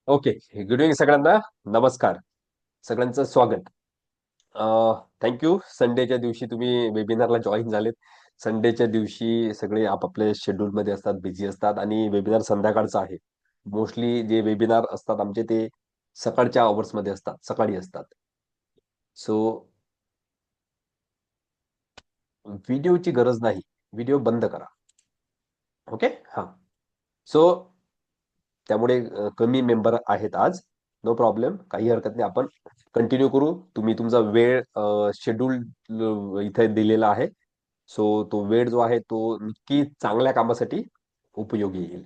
Okay. Good evening सगळ्यांना. नमस्कार. सगळ्यांचं स्वागत. थँक्यू. संडेच्या दिवशी तुम्ही वेबिनारला जॉईन झालेत. संडेच्या दिवशी सगळे आपापल्या शेड्यूलमध्ये असतात, बिझी असतात आणि वेबिनार संध्याकाळचा आहे. मोस्टली जे वेबिनार असतात आमचे ते सकाळच्या आवर्समध्ये असतात, सकाळी असतात. सो व्हिडिओची गरज नाही. व्हिडिओ बंद करा. ओके. हां. सो त्यामुळे कमी मेंबर आहेत आज. No problem. काही हरकत नाही. आपण कंटिन्यू करू. तुम्ही तुमचा वेळ शेड्यूल इथे दिलेला आहे. सो तो वेळ जो आहे तो नक्की चांगल्या कामासाठी उपयोगी येईल.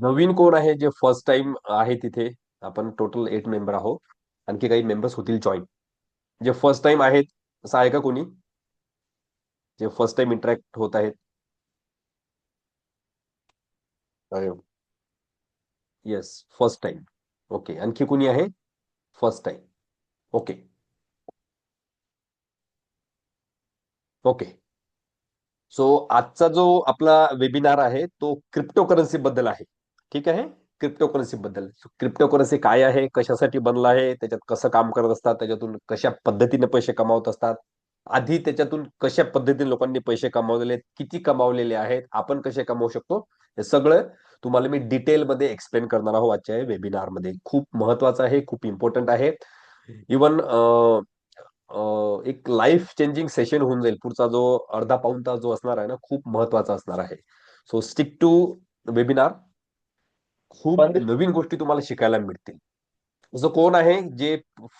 नवीन कोण आहे जे फर्स्ट टाइम आहे तिथे? आपण टोटल 8 मेंबर आहोत. आणखी काही मेंबर्स होतील जॉईन. जे फर्स्ट टाइम आहेत असं आहे का कोणी? जे फर्स्ट टाइम इंटरॅक्ट होत आहेत? Yes, first time. ओके. आणखी कोणी आहे? First time. Okay. Okay. So आजचा जो आपला वेबिनार आहे तो क्रिप्टोकरन्सी बद्दल आहे. ठीक आहे. क्रिप्टोकरन्सी बद्दल. क्रिप्टोकरन्सी काय आहे, कशासाठी बनलं आहे, त्याच्यात कसं काम करत असतात, त्याच्यातून कशा पद्धतीने पैसे कमावत असतात, आधी त्याच्यातून कशा पद्धतीने लोकांनी पैसे कमावलेले आहेत, किती कमावलेले आहेत, आपण कसे कमावू शकतो, हे सगळं तुम्हाला मी डिटेलमध्ये एक्सप्लेन करणार आहोत आजच्या वेबिनारमध्ये. खूप महत्वाचं आहे, खूप इम्पॉर्टंट आहे. इवन एक लाईफ चेंजिंग सेशन होऊन जाईल. पुढचा जो अर्धा पाऊण तास जो असणार आहे ना, खूप महत्वाचा असणार आहे. So stick to webinar. खूप नवीन गोष्टी तुम्हाला शिकायला मिळतील. जो कोण आहे जे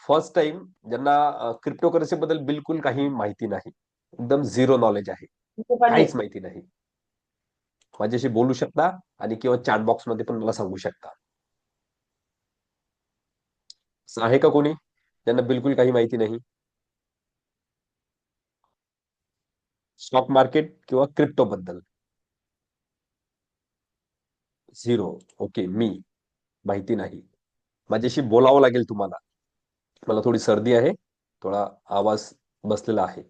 फर्स्ट टाइम ज्यांना क्रिप्टोकरन्सी बद्दल बिलकुल काही माहिती नाही, एकदम झिरो नॉलेज आहे, काहीच माहिती नाही, माझ्याशी बोलू शकता आणि किंवा चॅट बॉक्स मध्ये पण मला सांगू शकता. असं आहे का कोणी ज्यांना बिलकुल काही माहिती नाही? स्टॉक मार्केट किंवा क्रिप्टो बद्दल झिरो. ओके. मी माहिती नाही. माझ्याशी बोलावं लागेल तुम्हाला. मला थोडी सर्दी आहे, थोडा आवाज बसलेला आहे.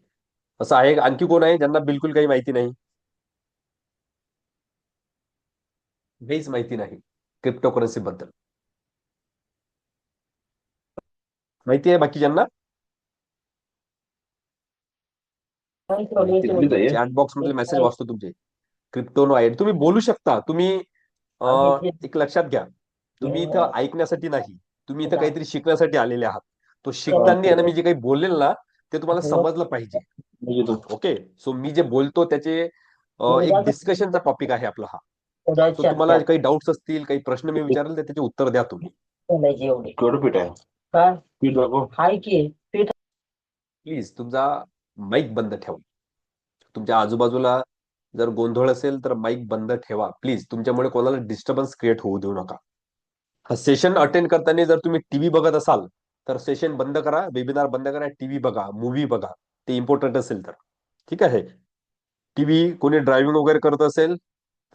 असं आहे आणखी कोण आहे ज्यांना बिलकुल काही माहिती नाही? काहीच माहिती नाही क्रिप्टोकरन्सी बद्दल. माहिती आहे बाकीच्यांना? माहिती नाही. चॅट बॉक्स मध्ये मेसेज वाचतो तुमचे. क्रिप्टो नो आहे, तुम्ही बोलू शकता. तुम्ही एक लक्षात घ्या, तुम्ही इथं ऐकण्यासाठी नाही, तुम्ही इथं काहीतरी शिकण्यासाठी आलेले आहात. तो शिकताना आहे ना, मी जे काही बोललेल ना ते तुम्हाला समजलं पाहिजे. ओके. सो मी जे बोलतो त्याचे एक डिस्कशनचा टॉपिक आहे आपला हा. सो तुम्हाला काही डाऊट्स असतील, काही प्रश्न मी विचारेल तर त्याचे उत्तर द्या तुम्ही. केवढं पीठ आहे? काय पीठ दाखव. हाय की पीठ. प्लीज तुमचा माईक बंद ठेवा. तुमच्या आजूबाजूला जर गोंधळ असेल तर माईक बंद ठेवा प्लीज. तुमच्यामुळे कोणाला डिस्टर्बन्स क्रिएट होऊ देऊ नका. हा सेशन अटेंड करताना जर तुम्ही टीव्ही बघत असाल तर सेशन बंद करा, वेबिनार बंद करा, टीव्ही बघा, मूव्ही बघा, ते इम्पॉर्टंट असेल तर. ठीक आहे. टीव्ही कोणी ड्रायव्हिंग वगैरे करत असेल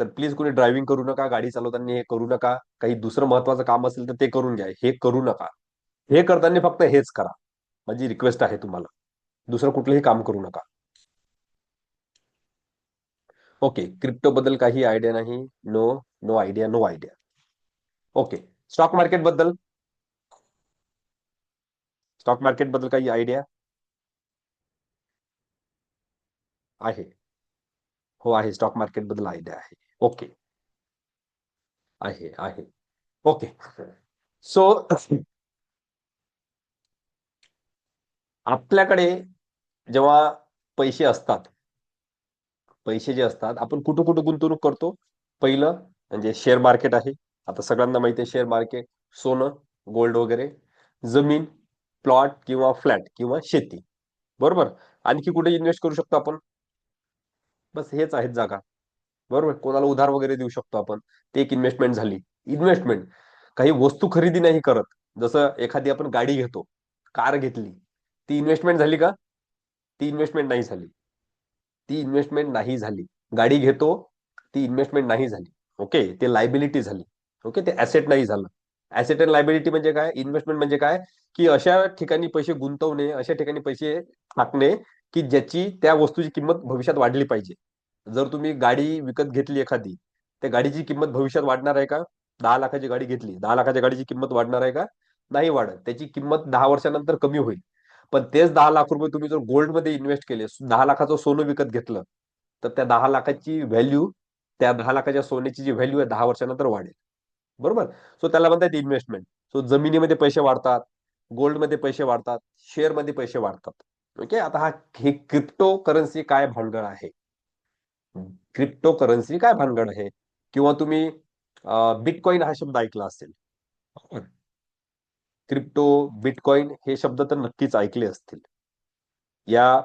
तर प्लीज कोणी ड्रायव्हिंग करू नका, गाडी चालवताना हे करू नका. काही दुसरं महत्वाचं काम असेल तर ते करून घ्या, हे करू नका. हे करताना फक्त हेच करा. माझी रिक्वेस्ट आहे तुम्हाला. दुसरं कुठलंही काम करू नका. ओके. क्रिप्टो बद्दल काही आयडिया नाही? No. No idea. No idea. Okay. Stock market बद्दल? स्टॉक मार्केट बद्दल काही आयडिया आहे? हो आहे. स्टॉक मार्केट बद्दल आयडिया आहे. ओके. आहे आहे. ओके. सो आपल्याकडे जेव्हा पैसे असतात, पैसे जे असतात आपण कुठं कुठं गुंतवणूक करतो? पहिलं म्हणजे शेअर मार्केट आहे. आता सगळ्यांना माहिती आहे शेअर मार्केट. सोनं, गोल्ड वगैरे, जमीन, प्लॉट किंवा फ्लॅट किंवा शेती. बरोबर. आणखी कुठे इन्व्हेस्ट करू शकतो आपण? बस हेच आहेत जागा. बरोबर. कोणाला उधार वगैरे देऊ शकतो आपण. ते एक इन्व्हेस्टमेंट झाली. इन्व्हेस्टमेंट काही वस्तू खरेदी नाही करत. जसं एखादी आपण गाडी घेतो, कार घेतली, ती इन्व्हेस्टमेंट झाली का? ती इन्व्हेस्टमेंट नाही झाली. ती इन्व्हेस्टमेंट नाही झाली. गाडी घेतो, ती इन्व्हेस्टमेंट नाही झाली. ओके. ते लायबिलिटी झाली. ओके. ते ऍसेट नाही झालं. ऍसेट अँड लायबिलिटी म्हणजे काय? इन्व्हेस्टमेंट म्हणजे काय? की अशा ठिकाणी पैसे गुंतवणे, अशा ठिकाणी पैसे टाकणे की ज्याची त्या वस्तूची किंमत भविष्यात वाढली पाहिजे. जर तुम्ही गाडी विकत घेतली एखादी त्या गाडीची किंमत भविष्यात वाढणार आहे का? 10 लाखाची गाडी घेतली, 10 लाखाच्या गाडीची किंमत वाढणार आहे का? नाही वाढत. त्याची किंमत 10 वर्षानंतर कमी होईल. पण तेच 10 लाख रुपये तुम्ही जर गोल्डमध्ये इन्व्हेस्ट केले, 10 लाखाचं सोनं विकत घेतलं, तर त्या 10 लाखाची व्हॅल्यू, त्या 10 लाखाच्या सोन्याची जी व्हॅल्यू आहे 10 वर्षानंतर वाढेल. बरोबर. सो त्याला म्हणतात इन्व्हेस्टमेंट. सो जमिनीमध्ये पैसे वाढतात, गोल्डमध्ये पैसे वाढतात, शेअरमध्ये पैसे वाढतात. ओके. आता हे क्रिप्टो करन्सी काय भानगड आहे? क्रिप्टो करन्सी काय भानगड आहे? किंवा तुम्ही बिटकॉइन हा शब्द ऐकला असेल. क्रिप्टो, बिटकॉइन हे शब्द तर नक्कीच ऐकले असतील. या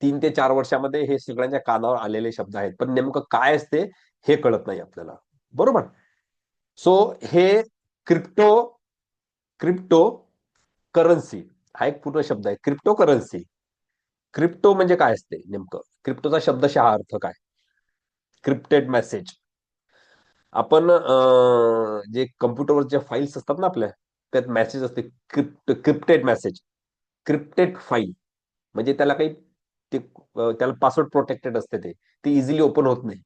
3 ते 4 वर्षामध्ये हे सगळ्यांच्या कानावर आलेले शब्द आहेत, पण नेमकं काय असते हे कळत नाही आपल्याला. बरोबर. सो हे क्रिप्टो क्रिप्टो करन्सी हा एक पूर्ण शब्द आहे. Crypto currency. क्रिप्टो म्हणजे काय असते नेमकं? क्रिप्टोचा शब्दशः अर्थ काय? क्रिप्टेड मेसेज. आपण जे कम्प्युटरवर ज्या फाईल्स असतात ना आपल्या, त्यात मेसेज असते, क्रिप्टेड मेसेज, क्रिप्टेड फाईल. म्हणजे त्याला काही त्याला पासवर्ड प्रोटेक्टेड असते, ते इझिली ओपन होत नाही.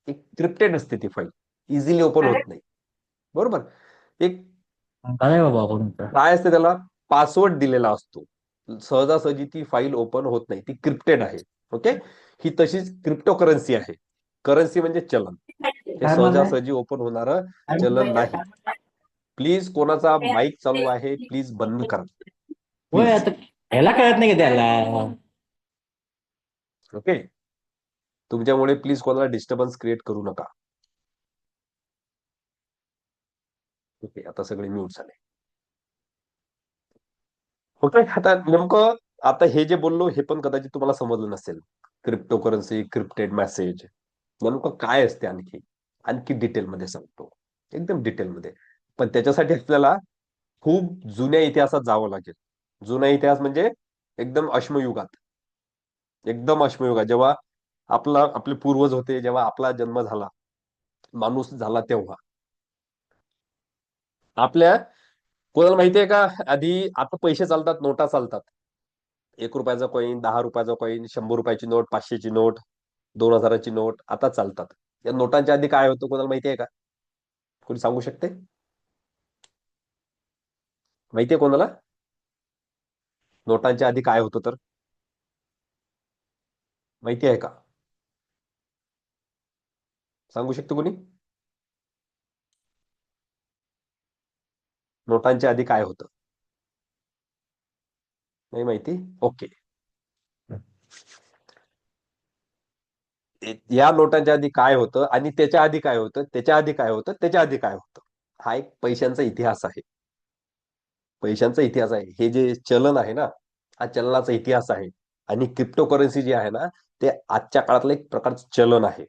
एक क्रिप्टेड असते ती फाईल, इझिली ओपन होत नाही. बरोबर. एक काय बाबा आपण काय असते, त्याला पासवर्ड दिलेला असतो. सहजासहजी ती फाईल ओपन होत नाही, ती क्रिप्टेड आहे. ओके. ही तशीच क्रिप्टो करन्सी आहे. करन्सी म्हणजे चलन. हे काय म्हणणं सहजासहजी ओपन होणारं चलन नाही. प्लीज, कोणाचा माईक चालू आहे, प्लीज बंद करा. होय, प्लीज. आता ह्याला कळत नाही का त्याला? ओके. तुमच्यामुळे प्लीज कोणाला डिस्टर्बन्स क्रिएट करू नका. ओके. आता सगळे म्यूट झाले. ओके. आता नेमकं, आता हे जे बोललो हे पण कदाचित तुम्हाला समजलं नसेल. क्रिप्टो करन्सी, क्रिप्टेड मेसेज नेमकं काय असते, आणखी आणखी डिटेलमध्ये सांगतो, एकदम डिटेलमध्ये. पण त्याच्यासाठी आपल्याला खूप जुन्या इतिहासात जावं लागेल. जुना इतिहास म्हणजे एकदम अश्मयुगात. एकदम अश्मयुगात, जेव्हा आपले पूर्वज होते, जेव्हा आपला जन्म झाला, माणूस झाला, तेव्हा. आपल्या कोणाला माहितीये का, आधी आता पैसे चालतात, नोटा चालतात. 1 रुपयाचा कॉईन, 10 रुपयाचा कॉईन, 100 रुपयाची नोट, 500ची नोट, 2000ची नोट आता चालतात. या नोटांच्या आधी काय होतं, कोणाला माहितीये का? कोणी सांगू शकते? माहितीये कोणाला? नोटांच्या आधी काय होतं तर? माहिती आहे का? सांगू शकतो कोणी? नोटांच्या आधी काय होतं? नाही माहिती? ओके. या नोटांच्या आधी काय होतं, आणि त्याच्या आधी काय होतं, त्याच्या आधी काय होतं, त्याच्या आधी काय होतं? हा एक पैशांचा इतिहास आहे. पैशांचा इतिहास आहे. हे जे चलन आहे ना, हा चलनाचा इतिहास आहे. आणि क्रिप्टो करन्सी जे आहे ना, ते आजच्या काळातलं एक प्रकारचं चलन आहे.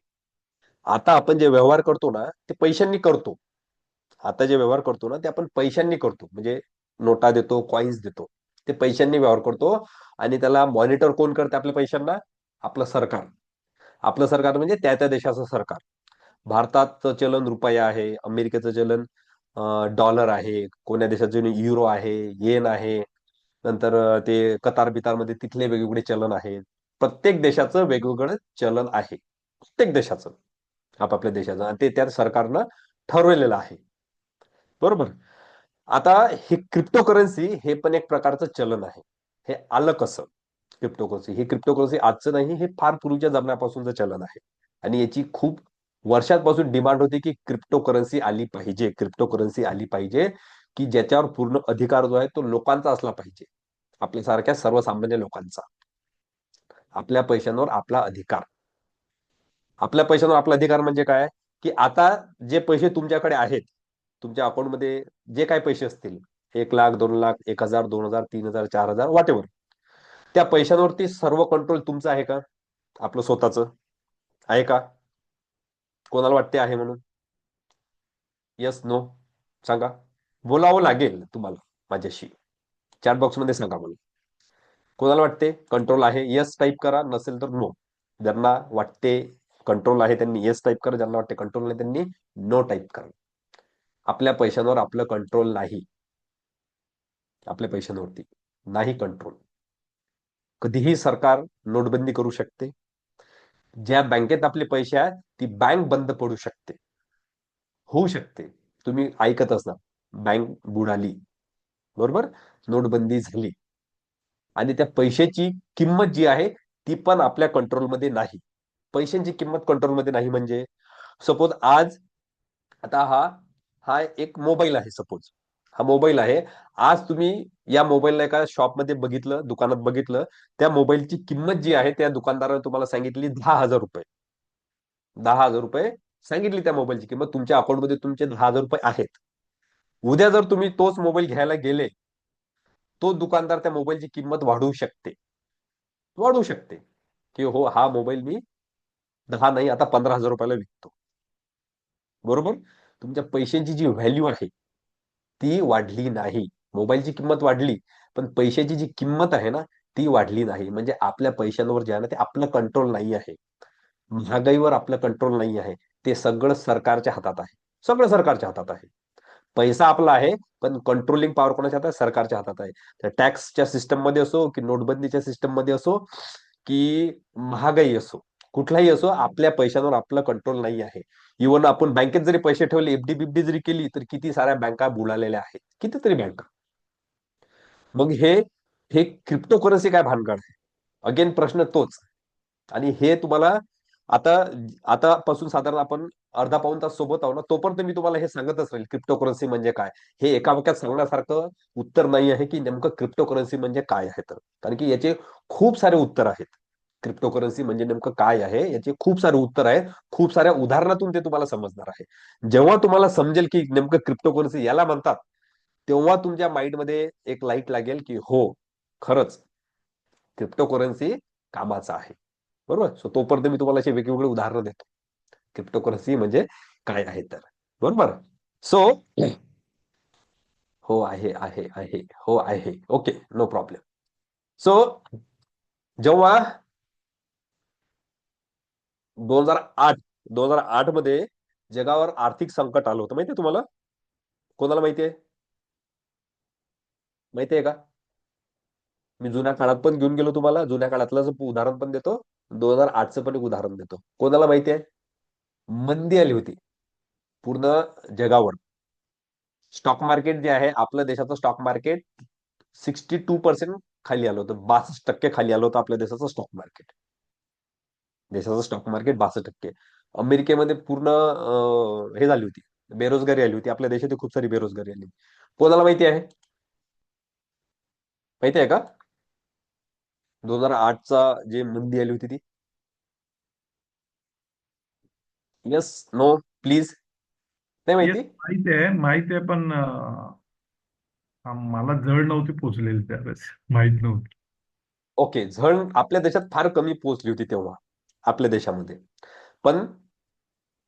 आता आपण जे व्यवहार करतो ना, ते पैशांनी करतो. आता जे व्यवहार करतो ना, ते आपण पैशांनी करतो. म्हणजे नोटा देतो, कॉइन्स देतो, ते पैशांनी व्यवहार करतो. आणि त्याला मॉनिटर कोण करते आपल्या पैशांना? आपलं सरकार. आपलं सरकार म्हणजे त्या त्या देशाचं सरकार. भारताचं चलन रुपया आहे, अमेरिकेचं चलन डॉलर आहे, कोण्या देशाचं युरो आहे, येन आहे. नंतर ते कतार बितारमध्ये तिथले वेगवेगळे चलन आहेत. प्रत्येक देशाचं वेगवेगळं चलन आहे, प्रत्येक देशाचं, आपापल्या देशाचं, आणि ते त्या सरकारनं ठरवलेलं आहे. बरोबर. आता हे क्रिप्टो करन्सी हे पण एक प्रकारचं चलन आहे. हे आलं कसं? क्रिप्टो करन्सी, हे क्रिप्टो करन्सी आजचं नाही, हे फार पूर्वीच्या जमान्यापासूनचं चलन आहे. आणि याची खूप वर्षांपासून डिमांड होती की क्रिप्टो करन्सी आली पाहिजे, क्रिप्टो करन्सी आली पाहिजे, की ज्याच्यावर पूर्ण अधिकार जो आहे तो लोकांचा असला पाहिजे, आपल्यासारख्या सर्वसामान्य लोकांचा. आपल्या पैशांवर आपला अधिकार. आपल्या पैशांवर आपला अधिकार म्हणजे काय? की आता जे पैसे तुमच्याकडे आहेत, तुमच्या अकाउंटमध्ये जे काही पैसे असतील, 1 लाख, 2 लाख, 1,000, 2,000, 3,000, 4,000, व्हॉट एव्हर, त्या पैशांवरती सर्व कंट्रोल तुमचं आहे का? आपलं स्वतःचं आहे का? कोणाला वाटते आहे म्हणून? येस, नो सांगा. बोलावं लागेल तुम्हाला माझ्याशी. चॅट बॉक्समध्ये सांगा मला. कोणाला वाटते कंट्रोल आहे? येस टाईप करा, नसेल तर नो. ज्यांना वाटते कंट्रोल आहे त्यांनी येस टाईप करा, ज्यांना वाटते कंट्रोल नाही त्यांनी नो टाईप करा. आपल्या पैशांवर आपलं कंट्रोल नाही. आपल्या पैशांवरती नाही कंट्रोल. कधीही सरकार नोटबंदी करू शकते, ज्या बँकेत आपले पैसे आहेत ती बँक बंद पडू शकते, होऊ शकते. तुम्ही ऐकत असणार, बँक बुडाली, बरोबर, नोटबंदी झाली, आणि त्या पैशाची किंमत जी आहे ती पण आपल्या कंट्रोलमध्ये नाही. पैशांची किंमत कंट्रोलमध्ये नाही म्हणजे, सपोज आज, आता हा हा एक मोबाईल आहे, सपोज हा मोबाईल आहे. आज तुम्ही या मोबाईलला एका शॉपमध्ये बघितलं, दुकानात बघितलं, त्या मोबाईलची किंमत जी आहे त्या दुकानदाराने तुम्हाला सांगितली 10,000 रुपये. 10,000 रुपये सांगितली त्या मोबाईलची किंमत. तुमच्या अकाउंटमध्ये तुमचे 10,000 रुपये आहेत. उद्या जर तुम्ही तोच मोबाईल घ्यायला गेले, तो दुकानदार त्या मोबाईलची किंमत वाढवू शकते, वाढवू शकते, की हो हा मोबाईल मी 10 नाही आता 15,000 रुपयाला विकतो, बरोबर. तुमच्या पैशांची जी व्हॅल्यू आहे ती वाढली नाही. मोबाईलची किंमत वाढली, पण पैशाची जी किंमत आहे ना ती वाढली नाही. म्हणजे आपल्या पैशांवर जे आहे ना ते आपलं कंट्रोल नाही आहे. महागाईवर आपलं कंट्रोल नाही आहे. ते सगळं सरकारच्या हातात आहे, सगळं सरकारच्या हातात आहे. पैसा आपला आहे, पण कंट्रोलिंग पॉवर कोणाच्या हातात आहे? सरकारच्या हातात आहे. तर टॅक्सच्या सिस्टम मध्ये असो, की नोटबंदीच्या सिस्टम मध्ये असो, की महागाई असो, कुठलाही असो, आपल्या पैशांवर आपलं कंट्रोल नाही आहे. इव्हन आपण बँकेत जरी पैसे ठेवले, एफडी बिफडी जरी केली, तर किती साऱ्या बँका बुडालेल्या आहेत, कितीतरी बँका. मग हे क्रिप्टो करन्सी काय भानगड आहे? अगेन प्रश्न तोच. आणि हे तुम्हाला आता आतापासून साधारण आपण अर्धा पाऊण तास सोबत आहो ना, तोपर्यंत मी तुम्हाला हे सांगतच राहील क्रिप्टो करन्सी म्हणजे काय. हे एका वाक्यात सांगण्यासारखं उत्तर नाही आहे की नेमकं क्रिप्टो करन्सी म्हणजे काय आहे. तर कारण की याचे खूप सारे उत्तर आहेत. क्रिप्टो करन्सी म्हणजे नेमकं काय आहे याचे खूप सारे उत्तर आहेत. खूप साऱ्या उदाहरणातून ते तुम्हाला समजणार आहे. जेव्हा तुम्हाला समजेल की नेमकं क्रिप्टो करन्सी याला म्हणतात, तेव्हा तुमच्या माइंडमध्ये एक लाईट लागेल की हो, खरंच क्रिप्टो करन्सी कामाचा आहे, बरोबर. सो तोपर्यंत मी तुम्हाला असे वेगवेगळे उदाहरणं देतो क्रिप्टो करन्सी म्हणजे काय आहे तर, बरोबर. सो हो, आहे, हो आहे, ओके, नो प्रॉब्लेम. सो जेव्हा 2008 2008 मध्ये जगावर आर्थिक संकट आलं होतं, माहितीये तुम्हाला? कोणाला माहितीये? माहितीये का? मी जुन्या काळात पण घेऊन गेलो तुम्हाला, जुन्या काळातलं उदाहरण पण देतो, 2008चं पण एक उदाहरण देतो. कोणाला माहितीये? मंदी आली होती पूर्ण जगावर. स्टॉक मार्केट जे आहे, आपल्या देशाचं स्टॉक मार्केट 62% खाली आलं होतं, 62% खाली आलं होतं आपल्या देशाचं स्टॉक मार्केट. देशाचं स्टॉक मार्केट 62%. अमेरिकेमध्ये पूर्ण हे झाली होती, बेरोजगारी आली होती. आपल्या देशात खूप सारी बेरोजगारी आली. कोणाला माहिती आहे? माहिती आहे का? 2008चा जे मंदी आली होती ती. Yes, no, please. नाही येस, माहिती? माहित आहे पण मला जळ नव्हती पोचलेली त्यावेळेस, माहित नव्हती. ओके, झळ आपल्या देशात फार कमी पोहोचली होती तेव्हा, आपल्या देशामध्ये. पण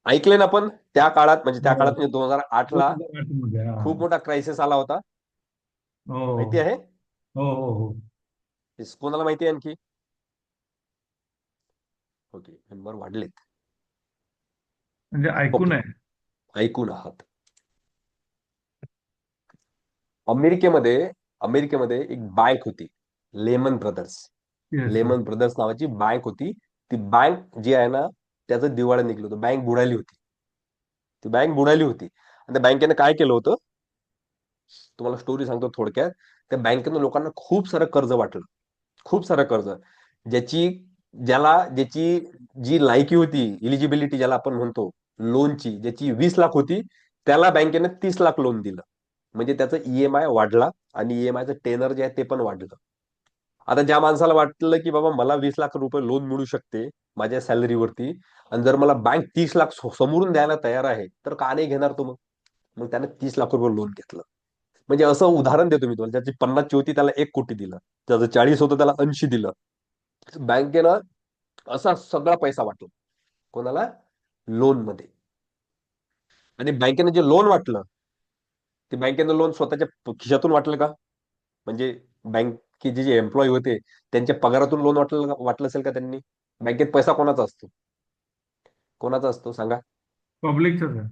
ऐकले ना, पण त्या काळात, म्हणजे त्या हो, काळात म्हणजे 2008ला 2008 मध्ये. हा. खूप मोठा क्रायसिस आला होता. हो माहिती आहे? हो हो हो. कोणाला माहिती आहे आणखी? ओके, नंबर वाढलेत. म्हणजे ऐकून ओके, आहे. ऐकून आहात. अमेरिकेमध्ये अमेरिकेमध्ये एक बँक होती, Lehman Brothers. Yes yes. Lehman Brothers नावाची बँक होती. ती बँक जी आहे ना, त्याचं दिवाळं निघलं होतं, बँक बुडाली होती. ती बँक बुडाली होती, आणि त्या बँकेने काय केलं होतं, तुम्हाला स्टोरी सांगतो थोडक्यात. त्या बँकेनं लोकांना खूप सारं कर्ज वाटलं, खूप सारं कर्ज, ज्याची ज्याची जी लायकी होती, इलिजिबिलिटी ज्याला आपण म्हणतो, लोनची, ज्याची 20 लाख होती, त्याला बँकेने 30 लाख लोन दिलं. म्हणजे त्याचं ईएमआय वाढला, आणि ईएमआयचं टेनर जे आहे ते पण वाढलं. आता ज्या माणसाला वाटलं की बाबा मला 20 लाख रुपये लोन मिळू शकते माझ्या सॅलरीवरती, आणि जर मला बँक 30 लाख समोरून द्यायला तयार आहे, तर का नाही घेणार तो? मग मग त्याने 30 लाख रुपये लोन घेतलं. म्हणजे असं उदाहरण देतो मी तुम्हाला, ज्याची 50ची होती त्याला 1 कोटी दिलं, ज्याचं 40 होतं त्याला 80 दिलं. बँकेनं असा सगळा पैसा वाटला कोणाला? लोन मध्ये. आणि बँकेनं जे लोन वाटलं, ते बँकेनं लोन स्वतःच्या खिशातून वाटलं का? म्हणजे बँकेचे जे एम्प्लॉई होते त्यांच्या पगारातून लोन वाटलं असेल का त्यांनी? बँकेत पैसा कोणाचा असतो? कोणाचा असतो सांगा? पब्लिकच आहे.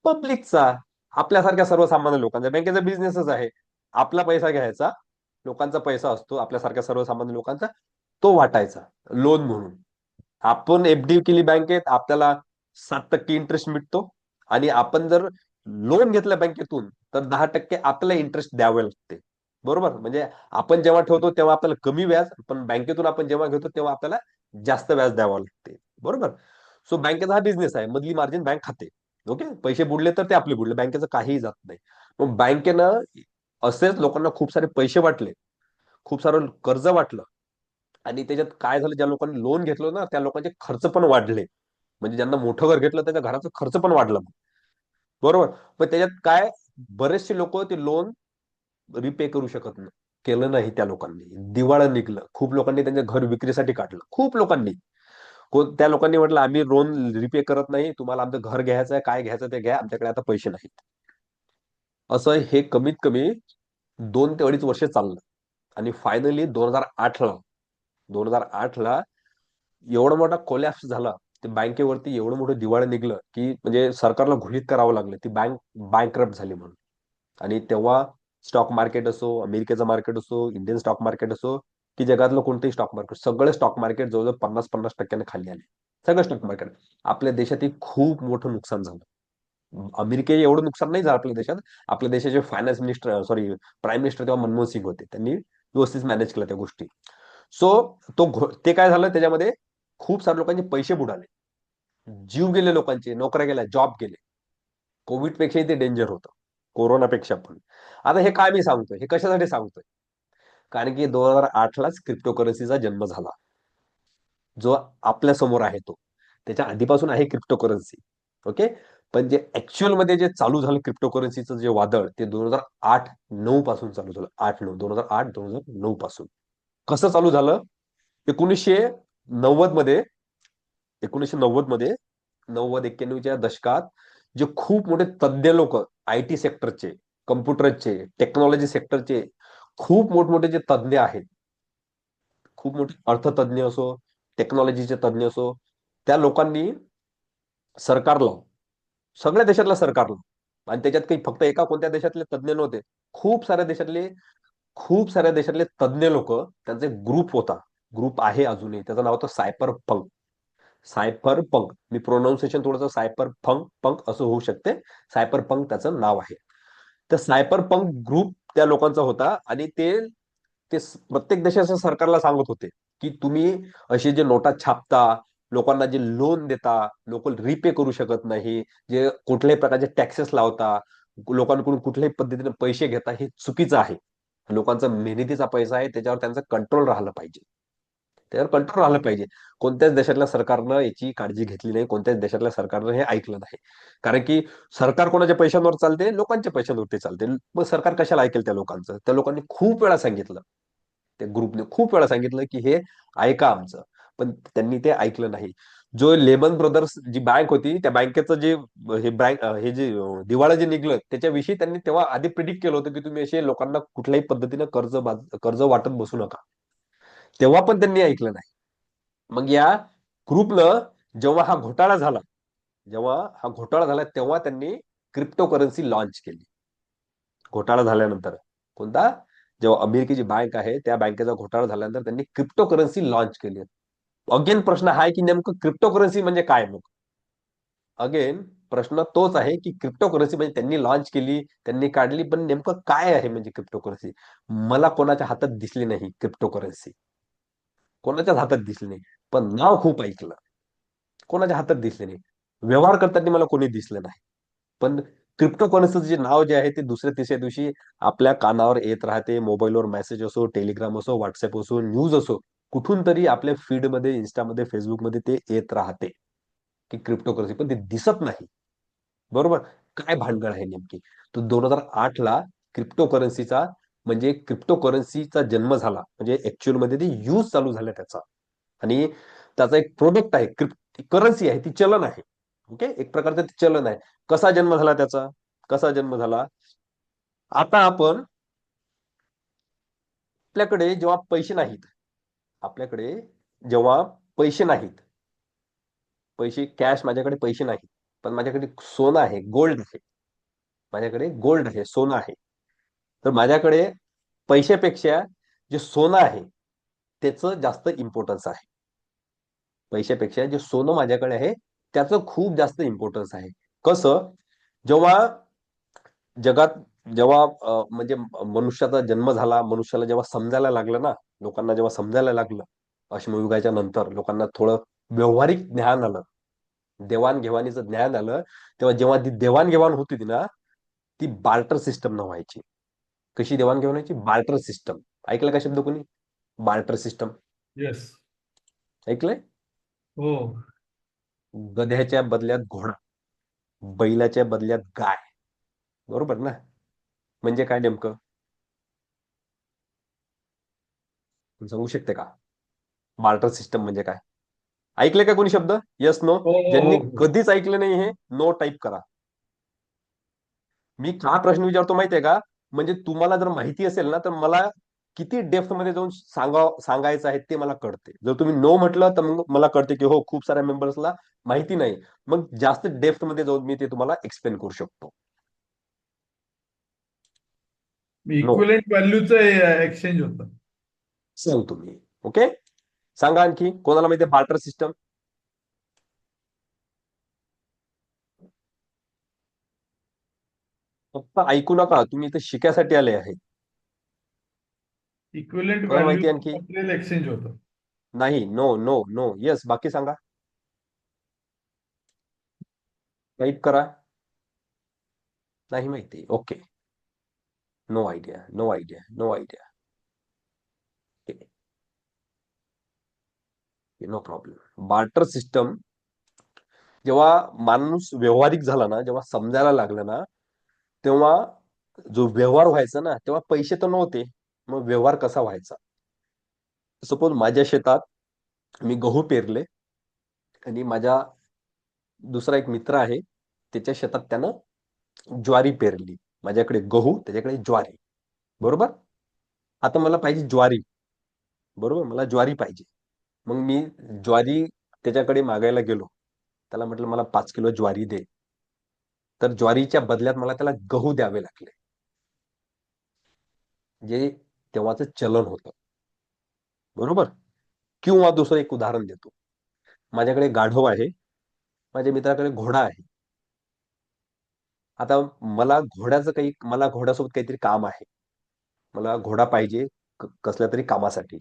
पब्लिकचा. आपल्यासारख्या सर्वसामान्य लोकांचा. बँकेचा बिझनेसच आहे. आपला पैसा घ्यायचा, लोकांचा पैसा असतो आपल्यासारख्या सर्वसामान्य लोकांचा, तो वाटायचा लोन म्हणून. आपण एफडी केली बँकेत, आपल्याला 7% इंटरेस्ट मिळतो, आणि आपण जर लोन घेतलं बँकेतून तर 10% आपल्याला इंटरेस्ट द्यावे लागते. बरोबर, म्हणजे आपण जेव्हा ठेवतो तेव्हा आपल्याला कमी व्याज, पण बँकेतून आपण जेव्हा घेतो तेव्हा आपल्याला जास्त व्याज द्यावं लागते. बरोबर. सो बँकेचा हा बिझनेस आहे, मधली मार्जिन बँक खाते. ओके, पैसे बुडले तर ते आपले बुडले, बँकेचं काहीही जात नाही. मग बँकेनं असेच लोकांना खूप सारे पैसे वाटले, खूप सारं कर्ज वाटलं, आणि त्याच्यात काय झालं, ज्या लोकांनी लोन घेतलं ना त्या लोकांचे खर्च पण वाढले. म्हणजे ज्यांना मोठं घर घेतलं त्याच्या घराचा खर्च पण वाढला. बरोबर. पण त्याच्यात काय, बरेचसे लोक ते लोन रिपे करू शकत नाही, केलं नाही, त्या लोकांनी दिवाळं निघलं. खूप लोकांनी त्यांचं घर विक्रीसाठी काढलं, खूप लोकांनी. त्या लोकांनी म्हटलं आम्ही लोन रिपे करत नाही, तुम्हाला आमचं घर घ्यायचं आहे, काय घ्यायचं ते घ्या, आमच्याकडे आता पैसे नाहीत. असं हे कमीत कमी 2 ते 2.5 वर्ष चाललं. आणि फायनली 2008ला एवढा मोठा कोलॅप्स झाला, ते बँकेवरती एवढं मोठं दिवाळ निघलं की म्हणजे सरकारला घोषित करावं लागलं ती बँक बँकरप्ट झाली म्हणून. आणि तेव्हा स्टॉक मार्केट असो, अमेरिकेचं मार्केट असो, इंडियन स्टॉक मार्केट असो, की जगातलं कोणतेही स्टॉक मार्केट, सगळे स्टॉक मार्केट जवळजवळ 50-50% खाली आले. सगळं स्टॉक मार्केट. आपल्या देशातही खूप मोठं नुकसान झालं. अमेरिके एवढं नुकसान नाही झालं आपल्या देशात. आपल्या देशाचे finance minister, sorry, prime minister तेव्हा मनमोहन सिंग होते, त्यांनी व्यवस्थित मॅनेज केल्या त्या गोष्टी. सो ते काय झालं, त्याच्यामध्ये खूप साऱ्या लोकांचे पैसे बुडाले, जीव गेले, लोकांचे नोकऱ्या गेल्या, जॉब गेले. कोविड पेक्षाही ते डेंजर होतं, कोरोनापेक्षा पण. आता हे काय मी सांगतोय, हे कशासाठी सांगतोय, कारण की 2008लाच क्रिप्टोकरन्सीचा जन्म झाला, जो आपल्या समोर आहे तो. त्याच्या आधीपासून आहे क्रिप्टोकरन्सी. ओके. पण जे ऍक्च्युअल मध्ये जे चालू झालं क्रिप्टोकरन्सीचं जे वादळ, ते 2008-9 पासून चालू झालं. 2008-9 पासून. कसं चालू झालं? 1990 मध्ये, 1990 मध्ये, 90-91च्या दशकात जे खूप मोठे तज्ञ लोक, आयटी सेक्टरचे, कम्प्युटरचे, टेक्नॉलॉजी सेक्टरचे खूप मोठमोठे जे तज्ञ आहेत, खूप मोठे अर्थतज्ञ असो, टेक्नॉलॉजीचे तज्ञ असो, त्या लोकांनी सरकारला, सगळ्या देशातल्या सरकारला, आणि त्याच्यात काही फक्त एका कोणत्या देशातले तज्ञ नव्हते, खूप साऱ्या देशातले, खूप साऱ्या देशातले तज्ञ लोक, त्यांचे ग्रुप होता, ग्रुप आहे अजूनही, त्याचं नाव होतं सायपर पंक. सायफर पंक, मी प्रोनाऊन्सिएशन थोडंसं सायपर पंक पंक असं होऊ शकते, सायपर पंक त्याचं नाव आहे. तर सायपर पंक ग्रुप त्या लोकांचा होता, आणि ते ते प्रत्येक देशाच्या सरकारला सांगत होते की तुम्ही असे जे नोटा छापता, लोकांना जे लोन देता, लोक रिपे करू शकत नाही, जे कुठल्याही प्रकारचे टॅक्सेस लावता, लोकांकडून कुठल्याही पद्धतीने पैसे घेता, हे चुकीचं आहे. लोकांचा मेहनतीचा पैसा आहे, त्याच्यावर त्यांचा कंट्रोल राहिला पाहिजे, त्यावर कंट्रोल राहिलं पाहिजे. कोणत्याच देशातल्या सरकारनं याची काळजी घेतली नाही, कोणत्याच देशातल्या सरकारनं हे ऐकलं नाही. कारण की सरकार कोणाच्या पैशांवर चालते? लोकांच्या पैशांवरती चालते. मग सरकार कशाला ऐकेल त्या लोकांचं? त्या लोकांनी खूप वेळा सांगितलं, त्या ग्रुपने खूप वेळा सांगितलं की हे ऐका आमचं, पण त्यांनी ते ऐकलं नाही. जो लेमन ब्रदर्स जी बँक होती, त्या बँकेचं जे हे बँक हे जे दिवाळं जे निघलं, त्याच्याविषयी त्यांनी तेव्हा आधी प्रिडिक्ट केलं होतं की तुम्ही असे लोकांना कुठल्याही पद्धतीनं कर्ज वाटत बसू नका. तेव्हा पण त्यांनी ऐकलं नाही. मग या ग्रुपनं जेव्हा हा घोटाळा झाला, तेव्हा त्यांनी क्रिप्टोकरन्सी लॉन्च केली. घोटाळा झाल्यानंतर, कोणता, जेव्हा अमेरिकेची बँक आहे त्या बँकेचा घोटाळा झाल्यानंतर त्यांनी क्रिप्टोकरन्सी लॉन्च केली. अगेन प्रश्न हा आहे की नेमकं क्रिप्टोकरन्सी म्हणजे काय? मग अगेन प्रश्न तोच आहे की क्रिप्टोकरन्सी म्हणजे त्यांनी लॉन्च केली, त्यांनी काढली, पण नेमकं काय आहे म्हणजे क्रिप्टोकरन्सी? मला कोणाच्या हातात दिसली नाही क्रिप्टोकरन्सी, कोणाच्याच हातात दिसली नाही, पण नाव खूप ऐकलं, कोणाच्या हातात दिसले नाही, व्यवहार करताना मला कोणी दिसलं नाही. पण क्रिप्टोकरन्सीचं जे नाव जे आहे ते दुसऱ्या तिसऱ्या दिवशी आपल्या कानावर येत राहते, मोबाईलवर मेसेज असो, टेलिग्राम असो, व्हॉट्सअप असो, न्यूज असो, कुठून तरी आपल्या फीडमध्ये, इन्स्टामध्ये, फेसबुकमध्ये ते येत राहते की क्रिप्टोकरन्सी, पण ते दिसत नाही. बरोबर. काय भानगड आहे नेमकी? तर 2008ला क्रिप्टोकरन्सीचा, म्हणजे क्रिप्टोकरन्सीचा जन्म झाला, म्हणजे ऍक्च्युअल मध्ये ते यूज चालू झाला त्याचा, आणि त्याचा एक प्रोडक्ट आहे, करन्सी आहे, ती चलन आहे. ओके, एक प्रकारचं ते चलन आहे. कसा जन्म झाला त्याचा? कसा जन्म झाला? आता आपल्याकडे जेव्हा पैसे नाहीत, आपल्याकडे जेव्हा पैसे नाहीत, पैसे कॅश, माझ्याकडे पैसे नाहीत, पण माझ्याकडे सोनं आहे, गोल्ड आहे, माझ्याकडे गोल्ड आहे, सोनं आहे, तर माझ्याकडे पैशापेक्षा जे सोनं आहे त्याचं जास्त इम्पॉर्टन्स आहे. पैशापेक्षा जे सोनं माझ्याकडे आहे त्याचं खूप जास्त इम्पॉर्टन्स आहे. कसं, जेव्हा जगात जेव्हा म्हणजे मनुष्याचा जन्म झाला, मनुष्याला जेव्हा समजायला लागलं ना, लोकांना जेव्हा समजायला लागलं, अश्मयुगाच्या नंतर लोकांना थोडं व्यवहारिक ज्ञान आलं, देवाणघेवाणीचं ज्ञान आलं, तेव्हा जेव्हा ती देवाणघेवाण होती ती ना, ती बार्टर सिस्टम न व्हायची. कशी देवाणघेवाण व्हायची? Barter system. ऐकलं का शब्द कोणी? Barter system yes. ऐकलंय? हो. गध्याच्या बदल्यात घोडा, बैलाच्या बदल्यात गाय. बरोबर ना? म्हणजे काय नेमकं सांगू शकते का? बार्टर सिस्टम म्हणजे काय? ऐकले का कोणी शब्द? Yes no? हो हो ज्यांनी हो हो. कधीच ऐकलं नाही हे नो टाईप करा. मी का प्रश्न विचारतो माहितीये का? म्हणजे तुम्हाला जर माहिती असेल ना, तर मला किती डेप्थ मध्ये जाऊन सांगायचं आहे ते मला कळते. जर तुम्ही नो म्हटलं तर मग मला कळते की हो, खूप साऱ्या मेंबर्सला माहिती नाही. मग जास्त डेप्थ मध्ये जाऊन मी ते तुम्हाला एक्सप्लेन करू शकतो. नो इक्विलेंट व्हॅल्यूचं एक्सचेंज होतं. सांगतो मी. ओके, सांगा आणखी कोणाला माहिती बार्टर सिस्टम? फक्त ऐकू नका, तुम्ही इथे शिकायसाठी आले आहे. इक्विलेंट कोणाला व्हॅल्यू माहिती आणखी? मटेरियल एक्सचेंज होतं. नाही, नो नो नो. येस, बाकी सांगा. टाईप करा. नाही माहिती. Okay, no idea, no idea, no idea. No problem. Barter system जेव्हा माणूस व्यवहारिक झाला ना, जेव्हा समजायला लागलं ना, तेव्हा जो व्यवहार व्हायचा ना, तेव्हा पैसे तर नव्हते, मग व्यवहार कसा व्हायचा? सपोज माझ्या शेतात मी गहू पेरले आणि माझा दुसरा एक मित्र आहे, त्याच्या शेतात त्यानं ज्वारी पेरली. माझ्याकडे गहू, त्याच्याकडे ज्वारी. बरोबर? आता मला पाहिजे ज्वारी. बरोबर, मला ज्वारी पाहिजे. मग मी ज्वारी त्याच्याकडे मागायला गेलो. त्याला म्हटलं मला 5 किलो ज्वारी दे. तर ज्वारीच्या बदल्यात मला त्याला गहू द्यावे लागले, जे तेव्हाचं चलन होतं. बरोबर? किंवा दुसरं एक उदाहरण देतो. माझ्याकडे गाढव आहे, माझ्या मित्राकडे घोडा आहे. आता मला घोड्यासोबत काहीतरी काम आहे. मला घोडा पाहिजे कसल्या तरी कामासाठी.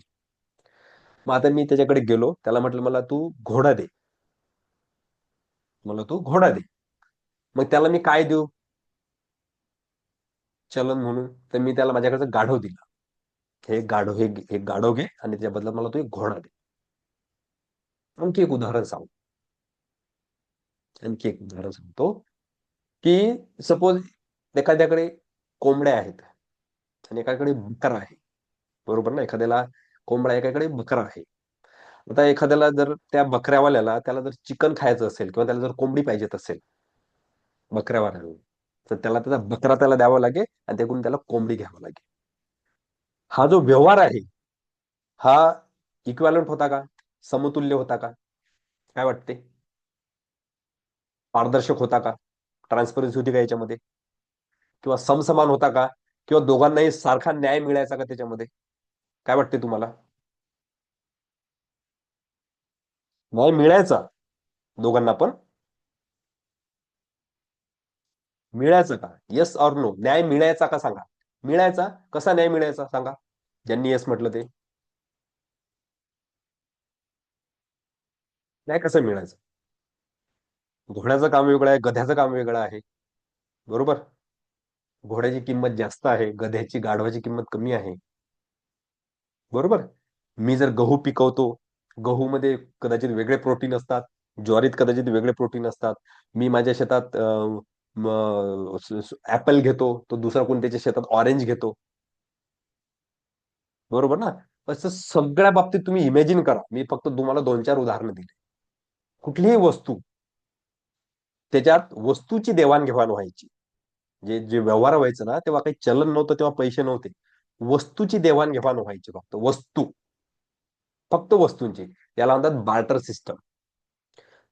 मग आता मी त्याच्याकडे गेलो, त्याला म्हटलं मला तू घोडा दे. मला तू घोडा दे. मग त्याला मी काय देऊ चलन म्हणून? तर मी त्याला माझ्याकडचं गाढव दिलं. हे गाढव घे आणि त्याच्या बदल्यात मला तू एक घोडा दे. आणखी एक उदाहरण सांगतो. की सपोज एखाद्याकडे कोंबड्या आहेत आणि एकाकडे बकरा आहे. बरोबर ना? एखाद्याला कोंबडा, एकाकडे बकरा आहे. आता एखाद्याला जर त्या बकऱ्यावाल्याला त्याला जर चिकन खायचं असेल किंवा त्याला जर कोंबडी पाहिजेत असेल बकऱ्यावाल्याला, तर त्याला त्याचा बकरा त्याला द्यावा लागेल आणि त्याकडून त्याला कोंबडी घ्यावं लागेल. हा जो व्यवहार आहे, हा इक्वॅलंट होता का? समतुल्य होता का? काय वाटते? पारदर्शक होता का? ट्रान्सपरन्सी होती का याच्यामध्ये? किंवा समसमान होता का? किंवा दोघांनाही सारखा न्याय मिळायचा का त्याच्यामध्ये? काय वाटते तुम्हाला? न्याय मिळायचा दोघांना पण? मिळायचं का? Yes or no? न्याय मिळायचा का सांगा? मिळायचा. कसा न्याय मिळायचा सांगा, ज्यांनी येस म्हटलं ते? न्याय कसं मिळायचं? घोड्याचं काम वेगळं आहे, गध्याचं काम वेगळं आहे. बरोबर? घोड्याची किंमत जास्त आहे, गध्याची, गाढवाची किंमत कमी आहे. बरोबर? मी जर गहू पिकवतो, गहूमध्ये कदाचित वेगळे प्रोटीन असतात, ज्वारीत कदाचित वेगळे प्रोटीन असतात. मी माझ्या शेतात ऍपल घेतो, तो दुसरा कोणी त्याच्या शेतात ऑरेंज घेतो. बरोबर ना? असं सगळ्या बाबतीत तुम्ही इमॅजिन करा. मी फक्त तुम्हाला 2-4 उदाहरणं दिली. कुठलीही वस्तू, त्याच्यात वस्तूची देवाणघेवाण व्हायची. जे व्यवहार व्हायचं ना, तेव्हा काही चलन नव्हतं, तेव्हा पैसे नव्हते. वस्तूची देवाणघेवाण व्हायची, फक्त वस्तूंची. याला म्हणतात बार्टर सिस्टम.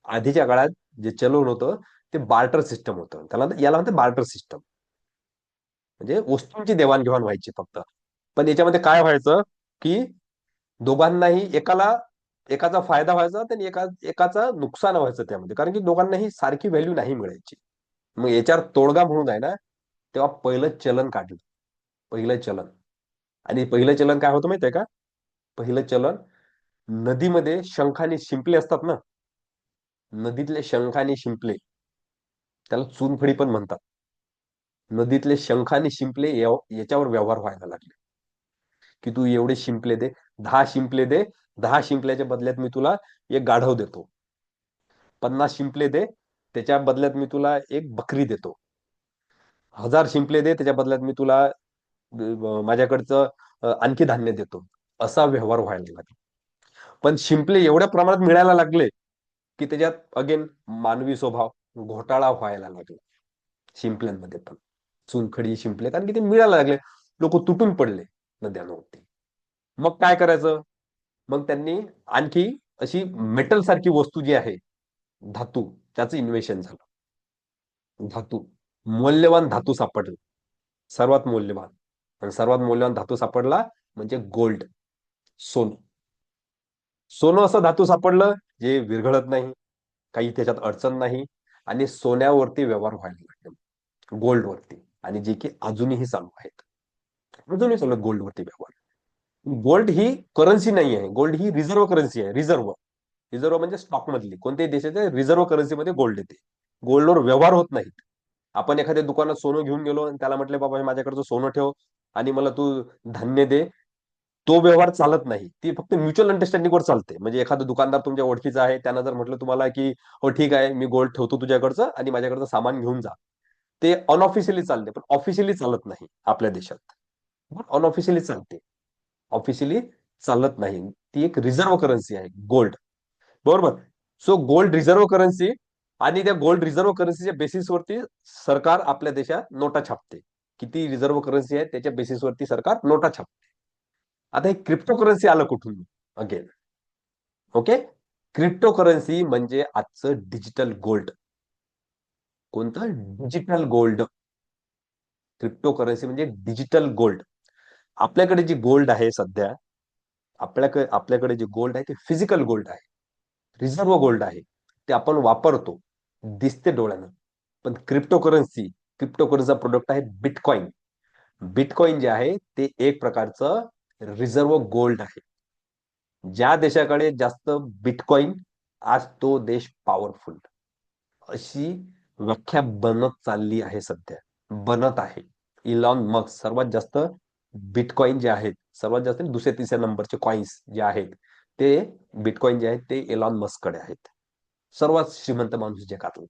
आधीच्या काळात जे चलन होतं ते बार्टर सिस्टम होतं. याला म्हणतात बार्टर सिस्टम. म्हणजे वस्तूंची देवाणघेवाण व्हायची फक्त. पण याच्यामध्ये काय व्हायचं की दोघांनाही, एकाला एकाचा फायदा व्हायचा आणि एकाचा नुकसान व्हायचं त्यामध्ये, कारण की दोघांनाही सारखी व्हॅल्यू नाही मिळायची. मग याच्यावर तोडगा म्हणून आहे ना, तेव्हा पहिलं चलन काढलं. पहिलं चलन. आणि पहिलं चलन काय होतं माहितीये का? पहिलं चलन, नदीमध्ये शंख आणि शिंपले असतात ना, नदीतले शंख आणि शिंपले, त्याला चुनखडी पण म्हणतात. नदीतले शंख आणि शिंपले याच्यावर व्यवहार व्हायला लागले, की तू एवढे शिंपले दे, 10 शिंपले दे, 10 शिंपल्याच्या बदल्यात मी तुला एक गाढव देतो. 50 शिंपले दे, त्याच्या बदल्यात मी तुला एक बकरी देतो. 1000 शिंपले दे, त्याच्या बदल्यात मी तुला माझ्याकडचं आणखी धान्य देतो. असा व्यवहार व्हायला लागला. पण शिंपले एवढ्या प्रमाणात मिळायला लागले की त्याच्यात अगेन मानवी स्वभाव, घोटाळा व्हायला लागला शिंपल्यांमध्ये पण. चुनखडी शिंपले, कारण की ते मिळायला लागले, लोक तुटून पडले नद्यांवरती. मग काय करायचं? मग त्यांनी आणखी अशी मेटल सारखी वस्तू जी आहे, धातू, त्याचं इन्व्हेशन झालं. धातू, मौल्यवान धातू सापडला, सर्वात मौल्यवान. आणि सर्वात मौल्यवान धातू सापडला म्हणजे गोल्ड, सोनं. सोनं असं धातू सापडलं जे विरघळत नाही, काही त्याच्यात अडचण नाही, आणि सोन्यावरती व्यवहार व्हायला लागले, गोल्डवरती. आणि जे की अजूनही चालू आहेत, अजूनही चालू गोल्डवरती व्यवहार. गोल्ड ही करन्सी नाही आहे, गोल्ड ही रिझर्व्ह करन्सी आहे. रिझर्व्ह, रिझर्व्ह म्हणजे स्टॉक मधली कोणत्याही देशाच्या रिझर्व्ह करन्सीमध्ये गोल्ड येते. गोल्डवर व्यवहार होत नाहीत. आपण एखाद्या दुकानात सोनं घेऊन गेलो आणि त्याला म्हटलं बाबा हे माझ्याकडचं सोनं ठेव आणि मला तू धान्य दे, तो व्यवहार चालत नाही. ती फक्त म्युच्युअल अंडरस्टँडिंगवर चालते. म्हणजे एखादा दुकानदार तुमच्या ओळखीचा आहे, त्यानं जर म्हटलं तुम्हाला की हो ठीक आहे, मी गोल्ड ठेवतो तुझ्याकडचं आणि माझ्याकडचं सामान घेऊन जा, ते अनऑफिशियली चालते, पण ऑफिशियली चालत नाही आपल्या देशात. अनऑफिशियली चालते, ऑफिशियली चालत नाही. ती एक रिझर्व्ह करन्सी आहे गोल्ड, बरोबर. सो गोल्ड रिझर्व्ह करन्सी, आणि त्या गोल्ड रिझर्व्ह करन्सीच्या बेसिसवरती सरकार आपल्या देशात नोटा छापते. किती रिझर्व्ह करन्सी आहे त्याच्या बेसिसवरती सरकार नोटा छापते. आता हे क्रिप्टो करन्सी आलं कुठून? अगेन, ओके, क्रिप्टो करन्सी म्हणजे आजचं डिजिटल गोल्ड. कोणतं? Digital gold. क्रिप्टो करन्सी म्हणजे डिजिटल गोल्ड. आपल्याकडे जी गोल्ड आहे सध्या, आपल्याकडे जे गोल्ड आहे ते फिजिकल गोल्ड आहे, रिझर्व्ह गोल्ड आहे, ते आपण वापरतो, दिसते डोळ्यानं. पण क्रिप्टो करन्सीचा प्रोडक्ट आहे बिटकॉइन. बिटकॉइन जे आहे ते एक प्रकारचं रिझर्व्ह गोल्ड आहे. ज्या देशाकडे जास्त बिटकॉइन, आज तो देश पॉवरफुल, अशी व्याख्या बनत चालली आहे सध्या, बनत आहे. इलॉन मस्क सर्वात जास्त बिटकॉइन जे आहेत, सर्वात जास्त दुसऱ्या तिसऱ्या नंबरचे कॉइन्स जे आहेत, ते बिटकॉइन जे आहेत ते इलॉन मस्क कडे आहेत. सर्वात श्रीमंत माणूस जगातला.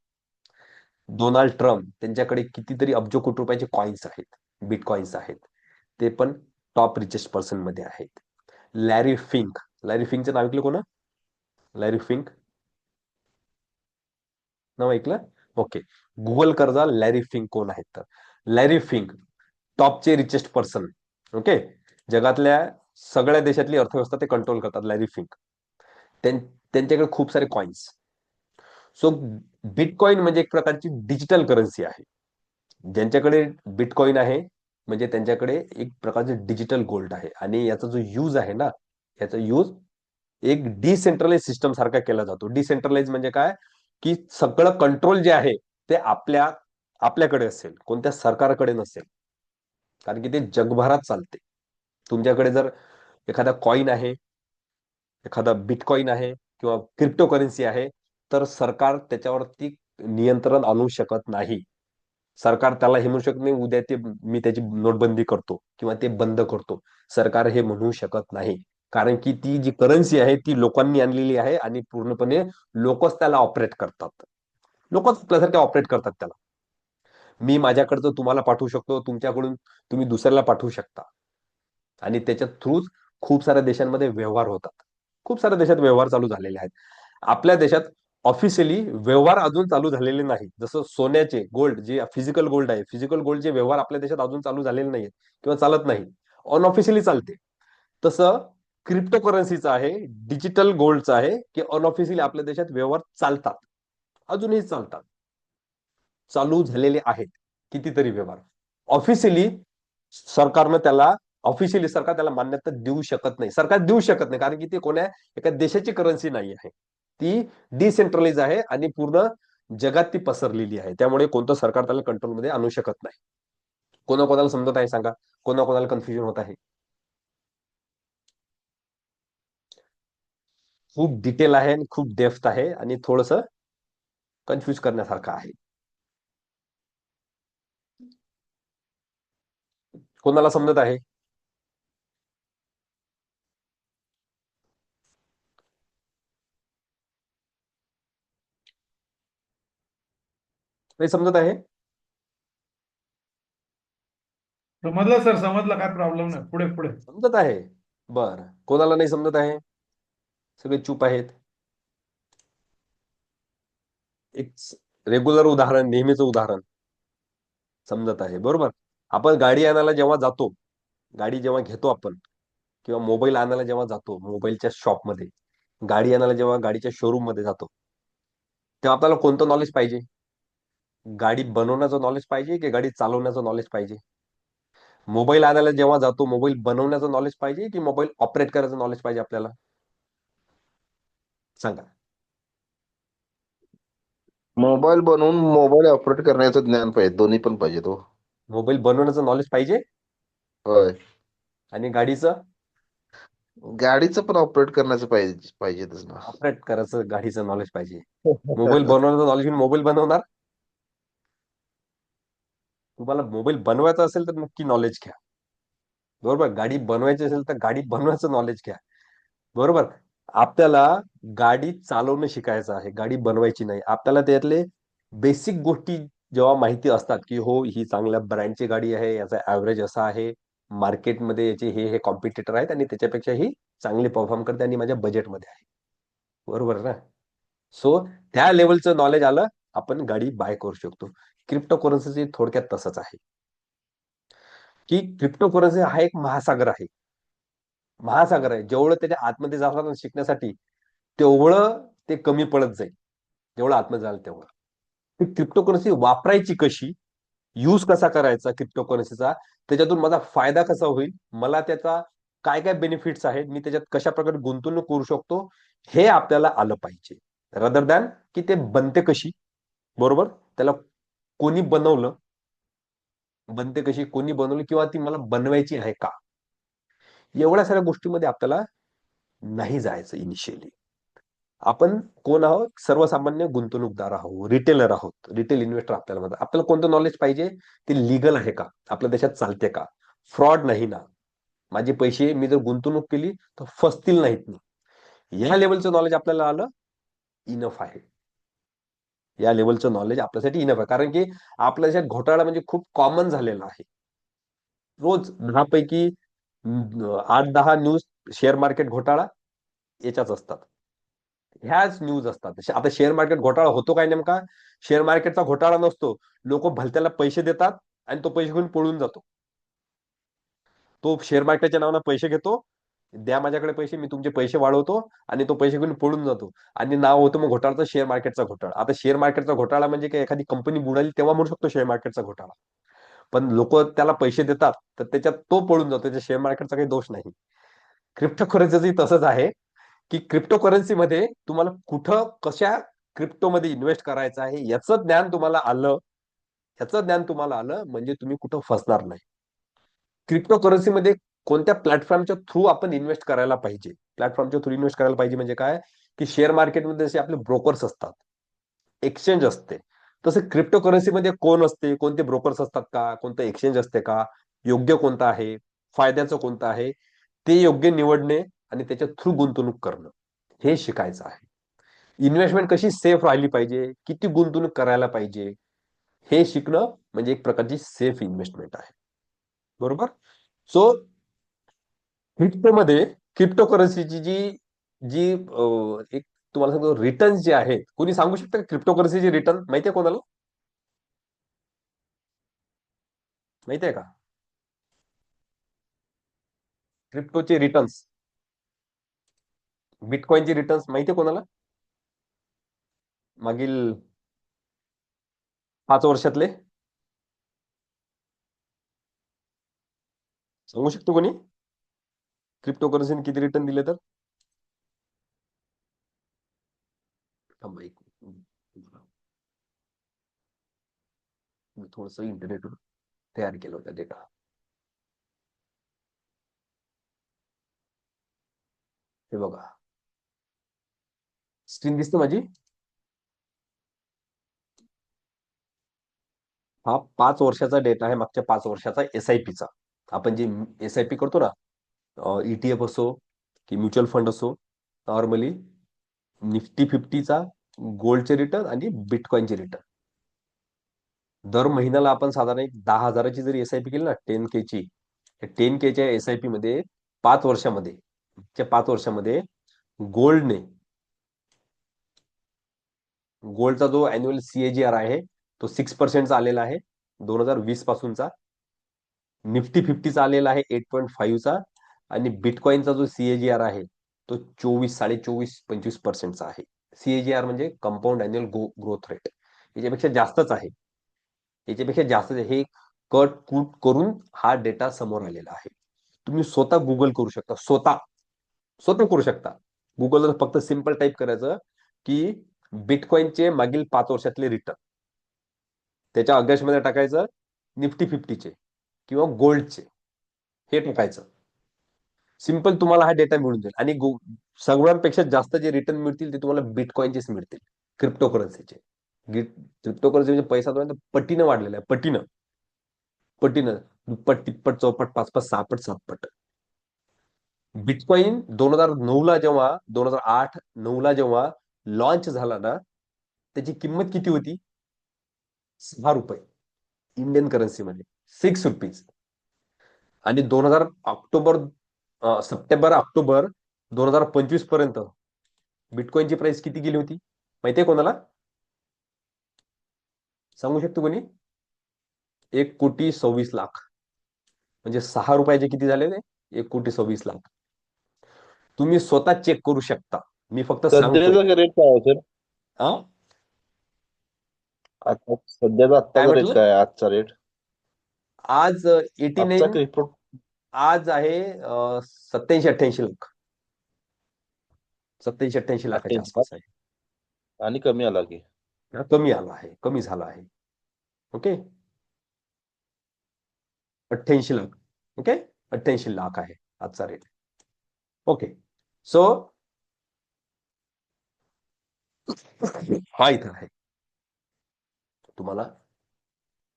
डोनाल्ड ट्रम्प, त्यांच्याकडे कितीतरी अब्ज कोटी रुपयाचे कॉइन्स आहेत, बिटकॉइन्स आहेत, ते पण टॉप रिचेस्ट पर्सन मध्ये आहेत. लॅरी फिंक, लॅरी फिंकचं नाव ऐकलं कोण? लॅरी फिंक नाव ऐकलं? ओके, गुगल करजा लॅरी फिंक कोण आहेत तर. लॅरी फिंक टॉपचे रिचेस्ट पर्सन, ओके. जगातल्या सगळ्या देशातली अर्थव्यवस्था ते कंट्रोल करतात, लॅरी फिंक. त्यांच्याकडे खूप सारे कॉइन्स. सो बिटकॉइन म्हणजे एक प्रकारची डिजिटल करन्सी आहे. ज्यांच्याकडे बिटकॉइन आहे म्हणजे त्यांच्याकडे एक प्रकारचे डिजिटल गोल्ड आहे. आणि याचा जो यूज आहे ना, याचा यूज एक डिसेंट्रलाइज सिस्टम सारखा केला जातो. डिसेंट्रलाइज म्हणजे काय? की सगळं कंट्रोल जे आहे ते आपल्याकडे असेल, कोणत्या सरकारकडे नसेल, कारण की ते जगभरात चालते. तुमच्याकडे जर एखादा कॉइन आहे, एखादा बिटकॉइन आहे किंवा क्रिप्टो करन्सी आहे, तर सरकार त्याच्यावरती नियंत्रण आणू शकत नाही. सरकार त्याला हे म्हणू शकत नाही उद्या मी त्याची नोटबंदी करतो किंवा ते बंद करतो, सरकार हे म्हणू शकत नाही. कारण की ती जी करन्सी आहे ती लोकांनी आणलेली आहे आणि पूर्णपणे लोकच त्याला ऑपरेट करतात. लोकच आपल्यासारखे ऑपरेट करतात त्याला. मी माझ्याकडचं तुम्हाला पाठवू शकतो, तुमच्याकडून तुम्ही दुसऱ्याला पाठवू शकता, आणि त्याच्या थ्रू खूप साऱ्या देशांमध्ये व्यवहार होतात. खूप साऱ्या देशात व्यवहार चालू झालेले आहेत. आपल्या देशात ऑफिशियली व्यवहार अजून चालू झालेले नाही. जसं सोन्याचे, गोल्ड जे फिजिकल गोल्ड आहे, फिजिकल गोल्डचे व्यवहार आपल्या देशात अजून चालू झालेले नाहीत किंवा चालत नाही, अनऑफिशियली चालते. तसं क्रिप्टो करन्सीचं आहे, डिजिटल गोल्डचं आहे, की अनऑफिशियली आपल्या देशात व्यवहार चालतात, अजूनही चालतात, चालू झालेले आहेत कितीतरी व्यवहार. ऑफिशियली सरकारनं त्याला ऑफिशियली सरकार त्याला मान्यता देऊ शकत नाही. सरकार देऊ शकत नाही कारण की ते कोण्या एका देशाची करन्सी नाही आहे, ती डिसेंट्रलाइज आहे आणि पूर्ण जगात ती पसरलेली आहे. त्यामुळे कोणतं सरकार त्याला कंट्रोलमध्ये आणू शकत नाही. कोणाकोणाला समजत आहे सांगा, कोणाकोणाला कन्फ्युजन होत आहे? खूप डिटेल आहे आणि खूप डेप्थ आहे आणि थोडस कन्फ्युज करण्यासारखं आहे. कोणाला समजत आहे? नाही समजत आहे? समजलं सर, समजलं, काय प्रॉब्लेम नाही. पुढे पुढे. समजत आहे. बर, कोणाला नाही समजत आहे? सगळे चूप आहेत. एक रेग्युलर उदाहरण, नेहमीचं उदाहरण समजत आहे बरोबर. आपण गाडी आणायला जेव्हा जातो, गाडी जेव्हा घेतो आपण, किंवा मोबाईल आणायला जेव्हा जातो, मोबाईलच्या शॉपमध्ये, गाडी आणायला जेव्हा गाडीच्या शोरूम मध्ये जातो, तेव्हा आपल्याला कोणतं नॉलेज पाहिजे? गाडी बनवण्याचं नॉलेज पाहिजे की गाडी चालवण्याचं नॉलेज पाहिजे? मोबाईल आणायला जेव्हा जातो, मोबाईल बनवण्याचं नॉलेज पाहिजे की मोबाईल ऑपरेट करायचं नॉलेज पाहिजे आपल्याला? सांगा. मोबाईल बनवून मोबाईल ऑपरेट करण्याचं ज्ञान पाहिजे, दोन्ही पण पाहिजे तो. मोबाईल बनवण्याचं नॉलेज पाहिजे होय. आणि गाडीचं गाडीचं पण ऑपरेट करण्याचं पाहिजेतच ना. ऑपरेट करायचं गाडीचं नॉलेज पाहिजे. मोबाईल बनवण्याचं नॉलेज घेऊन मोबाईल बनवणार? तुम्हाला मोबाईल बनवायचा असेल तर नक्की नॉलेज घ्या बरोबर. गाडी बनवायची असेल तर गाडी बनवायचं नॉलेज घ्या बरोबर. आपल्याला गाडी चालवणं शिकायचं आहे, गाडी बनवायची नाही. आपल्याला त्यातले बेसिक गोष्टी जेव्हा माहिती असतात की हो ही चांगल्या ब्रँडची गाडी आहे, याचा ऍव्हरेज असा आहे, मार्केटमध्ये याचे हे कॉम्पिटिटर आहेत आणि त्याच्यापेक्षा ही चांगली परफॉर्म करते आणि माझ्या बजेटमध्ये आहे, बरोबर ना. सो त्या लेवलचं नॉलेज आलं, आपण गाडी बाय करू शकतो. क्रिप्टो करन्सी थोडक्यात तसंच आहे की क्रिप्टो करन्सी हा एक महासागर आहे. महासागर आहे, जेवढं त्याच्या आतमध्ये जाणार शिकण्यासाठी तेवढं ते कमी पडत जाईल. जेवढं आतमध्ये जाईल तेवढं. ती क्रिप्टो करन्सी वापरायची कशी, यूज कसा करायचा क्रिप्टो करन्सीचा, त्याच्यातून माझा फायदा कसा होईल, मला त्याचा काय काय बेनिफिट्स आहेत, मी त्याच्यात कशा प्रकारे गुंतवणूक करू शकतो, हे आपल्याला आलं पाहिजे. रदर दॅन की ते बनते कशी, बरोबर, त्याला कोणी बनवलं, बनते कशी, कोणी बनवली, किंवा ती मला बनवायची आहे का, एवढ्या साऱ्या गोष्टीमध्ये आपल्याला नाही जायचं इनिशियली. आपण कोण आहोत? सर्वसामान्य गुंतवणूकदार आहोत, रिटेलर आहोत, रिटेल इन्व्हेस्टर. आपल्याला कोणतं नॉलेज पाहिजे? ते लिगल आहे का, आपल्या देशात चालते का, फ्रॉड नाही ना, माझे पैसे मी जर गुंतवणूक केली तर फसतील नाहीत ना, या लेवलचं नॉलेज आपल्याला आलं, इनफ आहे. या लेवलचं नॉलेज आपल्यासाठी इनफ आहे. कारण की आपल्या देशात घोटाळा म्हणजे खूप कॉमन झालेला आहे. रोज 10 पैकी 8-10 न्यूज शेअर मार्केट घोटाळा याच्याच असतात, ह्याच न्यूज असतात. आता शेअर मार्केट घोटाळा होतो काय नेमका? शेअर मार्केटचा घोटाळा नसतो, लोक भलत्याला पैसे देतात आणि तो पैसे घेऊन पळून जातो. तो शेअर मार्केटच्या नावानं पैसे घेतो, द्या माझ्याकडे पैसे, मी तुमचे पैसे वाढवतो, आणि तो पैसे घेऊन पळून जातो आणि नाव होतं मग घोटाळाचं शेअर मार्केटचा घोटाळा. आता शेअर मार्केटचा घोटाळा म्हणजे काय, एखादी कंपनी बुडाली तेव्हा म्हणू शकतो शेअर मार्केटचा घोटाळा, पण लोक त्याला पैसे देतात तर त्याच्यात तो पळून जातो, त्याच्या शेअर मार्केटचा काही दोष नाही. क्रिप्टो करन्सीची तसंच आहे की क्रिप्टो करन्सीमध्ये तुम्हाला कुठं कशा क्रिप्टोमध्ये इन्व्हेस्ट करायचं आहे याचं ज्ञान तुम्हाला आलं, याचं ज्ञान तुम्हाला आलं म्हणजे तुम्ही कुठं फसणार नाही. क्रिप्टो करन्सीमध्ये कोणत्या प्लॅटफॉर्मच्या थ्रू आपण इन्व्हेस्ट करायला पाहिजे? प्लॅटफॉर्मच्या थ्रू इन्व्हेस्ट करायला पाहिजे म्हणजे काय, की शेअर मार्केटमध्ये जसे आपले ब्रोकर्स असतात, एक्सचेंज असते, तसे क्रिप्टो करन्सीमध्ये कोण असते, कोणते ब्रोकर्स असतात का, कोणतं एक्सचेंज असते का, योग्य कोणतं आहे, फायद्याचं कोणतं आहे, ते योग्य निवडणे आणि त्याच्या थ्रू गुंतवणूक करणं, हे शिकायचं आहे. इन्व्हेस्टमेंट कशी सेफ राहिली पाहिजे, किती गुंतवणूक करायला पाहिजे, हे शिकणं म्हणजे एक प्रकारची सेफ इन्व्हेस्टमेंट आहे, बरोबर. सो क्रिप्टोमध्ये, क्रिप्टो करन्सीची जी जी एक तुम्हाला सांगतो रिटर्न जे आहेत, कोणी सांगू शकतं का क्रिप्टो करन्सीची रिटर्न माहितीये कोणाला? माहितीये का क्रिप्टोचे रिटर्न्स, बिटकॉइनचे रिटर्न्स माहितीये कोणाला? मागील 5 वर्षातले सांगू शकतो कोणी क्रिप्टोकरन्सीने किती रिटर्न दिले तर? थांबा एक मिनिट. मी थोडस इंटरनेटवर तयार केलं होता डेटा. हे बघा, स्क्रीन दिसते माझी? हा 5 वर्षाचा डेटा आहे, मागच्या 5 वर्षाचा SIPचा. आपण जे SIP करतो ना, ETF असो की म्युच्युअल फंड असो, नॉर्मली निफ्टी 50चा, गोल्डचे रिटर्न आणि बिटकॉइनचे रिटर्न. दर महिन्याला आपण साधारण एक 10,000ची जरी SIP केली ना, 10K ची, 10K च्या SIP मध्ये 5 वर्षामध्ये गोल्डने, गोल्डचा जो अॅन्युअल CAGR आहे तो 6% आलेला आहे 2020 पासूनचा. निफ्टी 50चा आलेला आहे 8.5चा, आणि बिटकॉइनचा जो CAGR आहे तो 24-25% आहे. CAGR म्हणजे कंपाऊंड अॅन्युअल ग्रोथ रेट. याच्यापेक्षा जास्तच आहे, याच्यापेक्षा जास्त. हे कट कूट करून हा डेटा समोर आलेला आहे. तुम्ही स्वतः गुगल करू शकता, स्वतः स्वतः करू शकता. गुगलवर फक्त सिंपल टाईप करायचं की बिटकॉइनचे मागील 5 वर्षातले रिटर्न, त्याच्या अभ्यासमध्ये टाकायचं निफ्टी 50चे किंवा गोल्डचे, हे टाकायचं. सिंपल तुम्हाला हा डेटा मिळून जाईल. आणि सगळ्यांपेक्षा जास्त जे रिटर्न मिळतील ते तुम्हाला बिटकॉइनचेच मिळतील, क्रिप्टोकरन्सीचे. क्रिप्टोकरन्सी म्हणजे पैसा तो पटीनं वाढलेला आहे, पटीनं दुप्पट, तिप्पट, चौपट, 5-5, 6-पट, 7-पट. बिटकॉइन 2009ला जेव्हा 2008-9ला जेव्हा लॉन्च झाला ना, त्याची किंमत किती होती? 6 रुपये इंडियन करन्सीमध्ये, 6 रुपीज. आणि सप्टेंबर-ऑक्टोबर 2025 पर्यंत बिटकॉइनची प्राइस किती गेली होती माहितीये कोणाला? सांगू शकतो कोणी? 1,26,00,000. म्हणजे 6 रुपयाचे किती झाले ते? 1,26,00,000. तुम्ही स्वतः चेक करू शकता, मी फक्त सांगतोय. सध्याचा रेट काय आहे सर? हा, आता सध्याचा काय आत्ताचा रेट म्हटलं? काय आहे? आजचा रेट, आज आजचा 89, क्रिप्टो आज आहे 87-88 लाख, 87-88 लाखाच्या 88 आसपास आहे. आणि कमी आला की कमी आला आहे, कमी झाला आहे. ओके, 88 लाख. ओके, 88 लाख आहे आजचा रेट. ओके, सो हा इथं आहे, तुम्हाला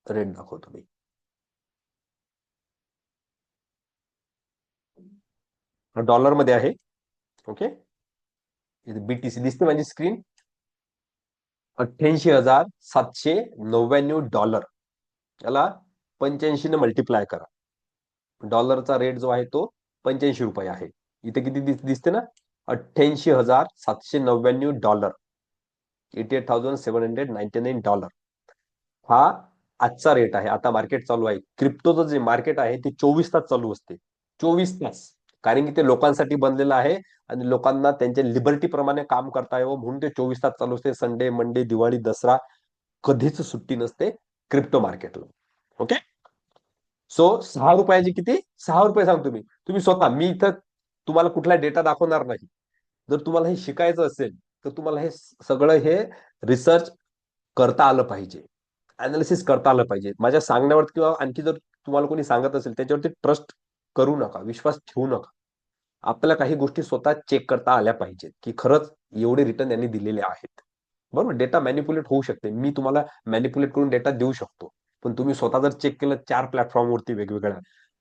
रेट दाखवतो मी. डॉलर मध्ये आहे. ओके, इथे BTC दिसते माझी स्क्रीन. $88,799. याला 85 ने मल्टिप्लाय करा. डॉलरचा रेट जो आहे तो 85 रुपये आहे. इथे किती दिसते ना? $88,799, $88,799. हा आजचा रेट आहे. आता मार्केट चालू आहे. क्रिप्टोचं जे मार्केट आहे ते 24 तास चालू असते, 24 तास. कारण की ते लोकांसाठी बनलेलं आहे आणि लोकांना त्यांच्या लिबर्टी प्रमाणे काम करता यावं म्हणून ते 24 तास चालू असते. संडे, मंडे, दिवाळी, दसरा कधीच सुट्टी नसते क्रिप्टो मार्केटला. ओके, सो 6 रुपयाची किती? 6 रुपये सांगतो मी. तुम्ही स्वतः, मी इथं तुम्हाला कुठला डेटा दाखवणार नाही. जर तुम्हाला हे शिकायचं असेल तर तुम्हाला हे सगळं हे रिसर्च करता आलं पाहिजे, अनालिसिस करता आलं पाहिजे. माझ्या सांगण्यावरती किंवा आणखी जर तुम्हाला कोणी सांगत असेल त्याच्यावरती ट्रस्ट करू नका, विश्वास ठेवू नका. आपल्याला काही गोष्टी स्वतः चेक करता आल्या पाहिजेत की खरंच एवढे रिटर्न यांनी दिलेले आहेत. बरोबर, डेटा मॅनिप्युलेट होऊ शकते, मी तुम्हाला मॅनिप्युलेट करून डेटा देऊ शकतो. पण तुम्ही स्वतः जर चेक केलं 4 प्लॅटफॉर्मवरती वेगवेगळ्या,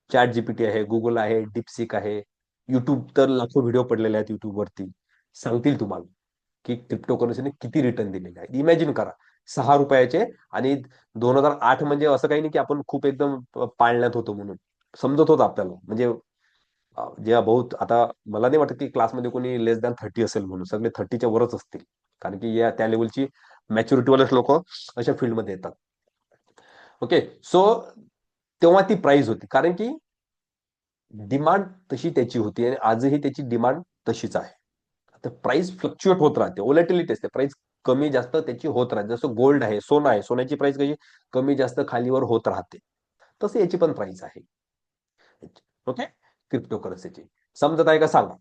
चॅट GPT आहे, गुगल आहे, डीपसीक आहे, युट्यूब तर लाखो व्हिडिओ पडलेले आहेत युट्यूबवरती, सांगतील तुम्हाला की क्रिप्टोकरन्सीने किती रिटर्न दिलेले आहे. इमॅजिन करा, 6 रुपयाचे. आणि 2008 म्हणजे असं काही नाही की आपण खूप एकदम पाळण्यात होतो म्हणून समजत होतं आपल्याला. म्हणजे जे बहुत, आता मला नाही वाटत की क्लासमध्ये कोणी लेस दॅन 30 असेल म्हणून, सगळे 30च्या वरच असतील. कारण की या त्या लेवलची मॅच्युरिटीवालेच लोक अशा फील्डमध्ये येतात. ओके, सो तेव्हा ती प्राइस होती कारण की डिमांड तशी त्याची होती आणि आजही त्याची डिमांड तशीच आहे. आता प्राइस फ्लक्च्युएट होत राहते, व्होलॅटिलिटी असते, प्राइस कमी जास्त त्याची होत राहते. जसं गोल्ड आहे, सोनं आहे, सोन्याची प्राइस कशी कमी जास्त खालीवर होत राहते, तसं याची पण प्राइस आहे. ओके, क्रिप्टोकरन्सीची समजत आहे का सांगा.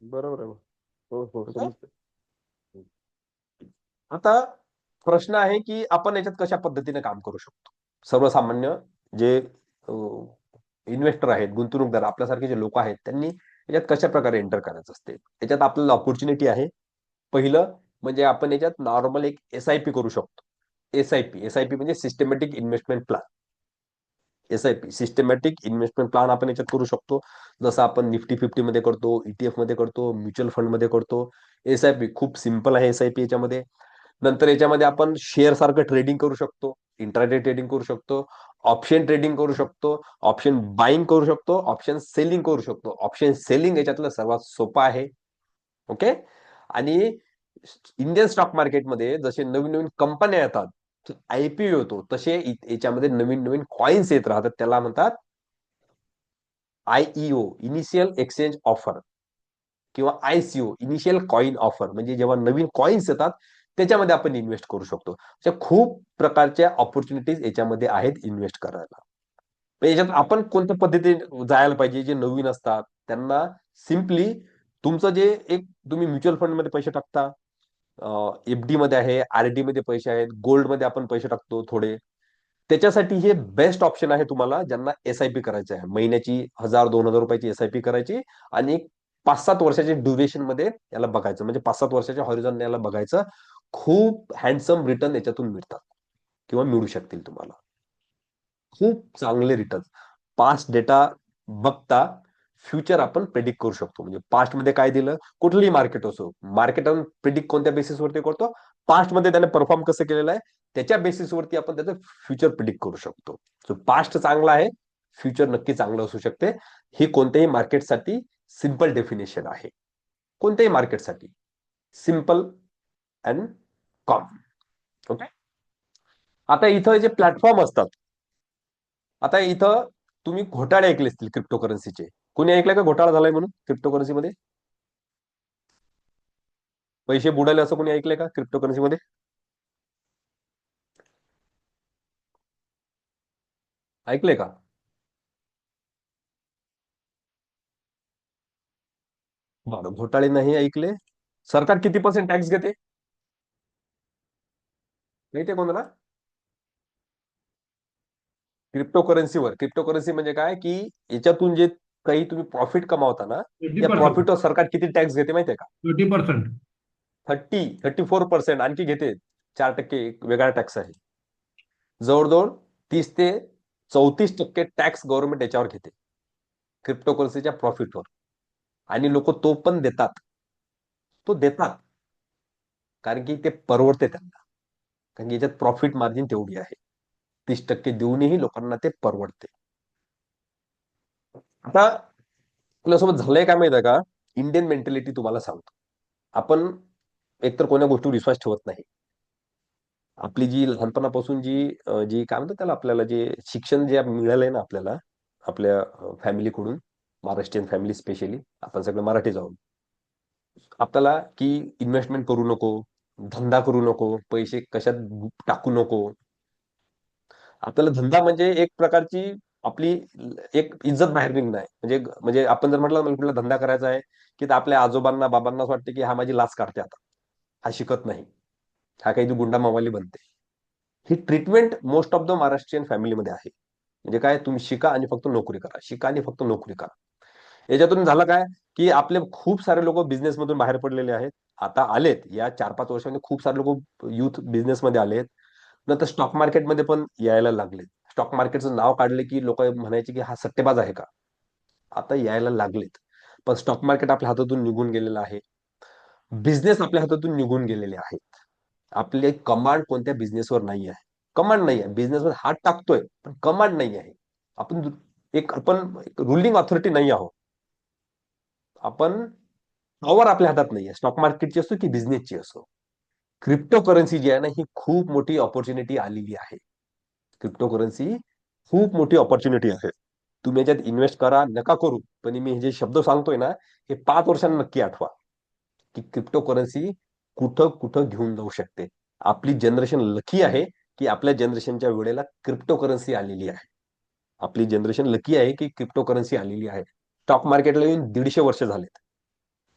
बरोबर आहे. हो हो समजतं. आता प्रश्न आहे की आपण याच्यात कशा पद्धतीने काम करू शकतो. सर्वसामान्य जे इन्व्हेस्टर आहेत, गुंतवणूकदार आपल्यासारखे जे लोक आहेत, त्यांनी याच्यात कशा प्रकारे एंटर करायचं असते. याच्यात आपल्याला ऑपॉर्च्युनिटी आहे. पहिलं म्हणजे आपण याच्यात नॉर्मल एक SIP करू शकतो. SIP म्हणजे systematic investment plan. SIP systematic investment plan आपण याच्यात करू शकतो. जसं आपण निफ्टी 50 मध्ये करतो, ETF मध्ये करतो, म्युच्युअल फंड मध्ये करतो. SIP खूप सिम्पल आहे. SIP याच्यामध्ये नंतर याच्यामध्ये आपण शेअर सारखं ट्रेडिंग करू शकतो, इंट्राडे ट्रेडिंग करू शकतो, ऑप्शन ट्रेडिंग करू शकतो, ऑप्शन बाईंग करू शकतो, ऑप्शन सेलिंग करू शकतो. ऑप्शन सेलिंग याच्यातलं सर्वात सोपं आहे. ओके. आणि इंडियन स्टॉक मार्केटमध्ये जसे नवीन नवीन कंपन्या येतात, IPO येतो, तसे याच्यामध्ये नवीन नवीन कॉइन्स येत राहतात. त्याला म्हणतात IEO, इनिशियल एक्सचेंज ऑफर, किंवा ICO, इनिशियल कॉइन ऑफर. म्हणजे जेव्हा नवीन कॉइन्स येतात त्याच्यामध्ये आपण इन्व्हेस्ट करू शकतो. अशा खूप प्रकारच्या ऑपॉर्च्युनिटीज याच्यामध्ये आहेत इन्व्हेस्ट करायला. याच्यात आपण कोणत्या पद्धतीने जायला पाहिजे. जे नवीन असतात त्यांना सिम्पली तुमचं जे एक तुम्ही म्युच्युअल फंड मध्ये पैसे टाकता, FD मध्ये आहे, RD मध्ये पैसे आहेत, गोल्ड मध्ये आपण पैसे टाकतो थोडे. त्याच्यासाठी हे बेस्ट ऑप्शन आहे तुम्हाला ज्यांना SIP करायचं आहे. महिन्याची 1,000-2,000 रुपयाची SIP करायची आणि एक 5-7 वर्षाच्या ड्युरेशन मध्ये याला बघायचं. म्हणजे 5-7 वर्षाच्या हॉरिझॉन याला बघायचं. खूप हँडसम रिटर्न याच्यातून मिळतात किंवा मिळू शकतील तुम्हाला. खूप चांगले रिटर्न. पास्ट डेटा बघता फ्युचर आपण प्रेडिक्ट करू शकतो. म्हणजे पास्ट मध्ये काय दिलं, कुठलंही मार्केट असो, मार्केट आपण प्रेडिक्ट कोणत्या बेसिसवरती करतो, पास्ट मध्ये त्याने परफॉर्म कसं केलेलं आहे त्याच्या बेसिसवरती आपण त्याचं फ्युचर प्रिडिक्ट करू शकतो. सो पास्ट चांगला आहे, फ्युचर नक्की चांगलं असू शकते. ही कोणत्याही मार्केटसाठी सिंपल डेफिनेशन आहे. कोणत्याही मार्केटसाठी सिंपल अँड कॉमन. ओके. आता इथं जे प्लॅटफॉर्म असतात, आता इथं तुम्ही घोटाळे ऐकले असतील क्रिप्टोकरन्सीचे. कोणी ऐकलंय का घोटाळा झालाय म्हणून क्रिप्टोकरन्सीमध्ये? पैसे बुडाले असं कोणी ऐकलंय का क्रिप्टोकरन्सीमध्ये? ऐकलंय का? बरं, घोटाळे नाही ऐकले. सरकार किती % टॅक्स घेते माहितीये कोणाला? क्रिप्टोकरन्सीवर. क्रिप्टोकरन्सी म्हणजे काय की याच्यातून जे काही तुम्ही प्रॉफिट कमावता ना, ट्वेंटी या पर्सेंट प्रॉफिटवर सरकार किती टॅक्स घेते माहितीये का? 20%. 34%. आणखी घेते 4% एक वेगळा टॅक्स आहे. जवळजवळ 30 ते 34% टॅक्स गव्हर्नमेंट याच्यावर घेते क्रिप्टोकरन्सीच्या प्रॉफिटवर. आणि लोक तो पण देतात. तो देतात कारण की ते परवडते त्यांना. कारण की याच्यात प्रॉफिट मार्जिन तेवढी आहे. 30% देऊनही लोकांना ते परवडते. आता आपल्यासोबत झालंय काय माहिती आहे का? इंडियन मेंटॅलिटी तुम्हाला सांगतो. आपण एकतर कोण्या गोष्टीवर विश्वास ठेवत नाही. आपली जी लहानपणापासून जी काय म्हणतात त्याला, आपल्याला जे शिक्षण जे मिळालंय ना आपल्याला आपल्या फॅमिलीकडून, महाराष्ट्रीयन फॅमिली स्पेशली, आपण सगळे मराठी जाऊन, आपल्याला की इन्व्हेस्टमेंट करू नको, धंदा करू नको, पैसे कशात टाकू नको. आपल्याला धंदा म्हणजे एक प्रकारची आपली एक इज्जत बाहेर निघणं आहे. म्हणजे म्हणजे आपण जर म्हटलं मला कुठला धंदा करायचा आहे, की तर आपल्या आजोबांना बाबांना असं वाटतं की हा माझी लाच काढते, आता हा शिकत नाही, हा काही गुंडा मावाली बनते. ही treatment most of the Maharashtrian फॅमिलीमध्ये आहे. म्हणजे काय, तुम्ही शिका आणि फक्त नोकरी करा, शिका आणि फक्त नोकरी करा. याच्यातून झालं काय की आपले खूप सारे लोक बिझनेस मधून बाहेर पडलेले आहेत. आता आलेत या 4-5 वर्षांमध्ये खूप सारे लोक युथ बिझनेसमध्ये आलेत. नंतर स्टॉक मार्केटमध्ये पण यायला लागले. स्टॉक मार्केटचं नाव काढले की लोक म्हणायचे की हा सट्टेबाज आहे का. आता यायला लागलेत. पण स्टॉक मार्केट आपल्या हातातून निघून गेलेलं आहे. बिझनेस आपल्या हातातून निघून गेलेले आहेत. आपले कमांड कोणत्या बिझनेसवर नाही आहे. कमांड नाही आहे. बिझनेसवर हात टाकतोय पण कमांड नाही आहे. आपण रुलिंग ऑथॉरिटी नाही आहोत. आपण पॉवर आपल्या हातात नाहीये, स्टॉक मार्केटची असो की बिझनेसची असो. क्रिप्टोकरन्सी जी आहे ना, ही खूप मोठी ऑपॉर्च्युनिटी आलेली आहे. क्रिप्टोकरन्सी खूप मोठी ऑपॉर्च्युनिटी आहे. तुम्ही याच्यात इन्व्हेस्ट करा नका करू, पण मी हे जे शब्द सांगतोय ना, हे 5 वर्षांना नक्की आठवा की क्रिप्टोकरन्सी कुठं कुठं घेऊन जाऊ शकते. आपली जनरेशन लकी आहे की आपल्या जनरेशनच्या वेळेला क्रिप्टोकरन्सी आलेली आहे. आपली जनरेशन लकी आहे की क्रिप्टोकरन्सी आलेली आहे. स्टॉक मार्केटला येऊन 150 वर्ष झालेत.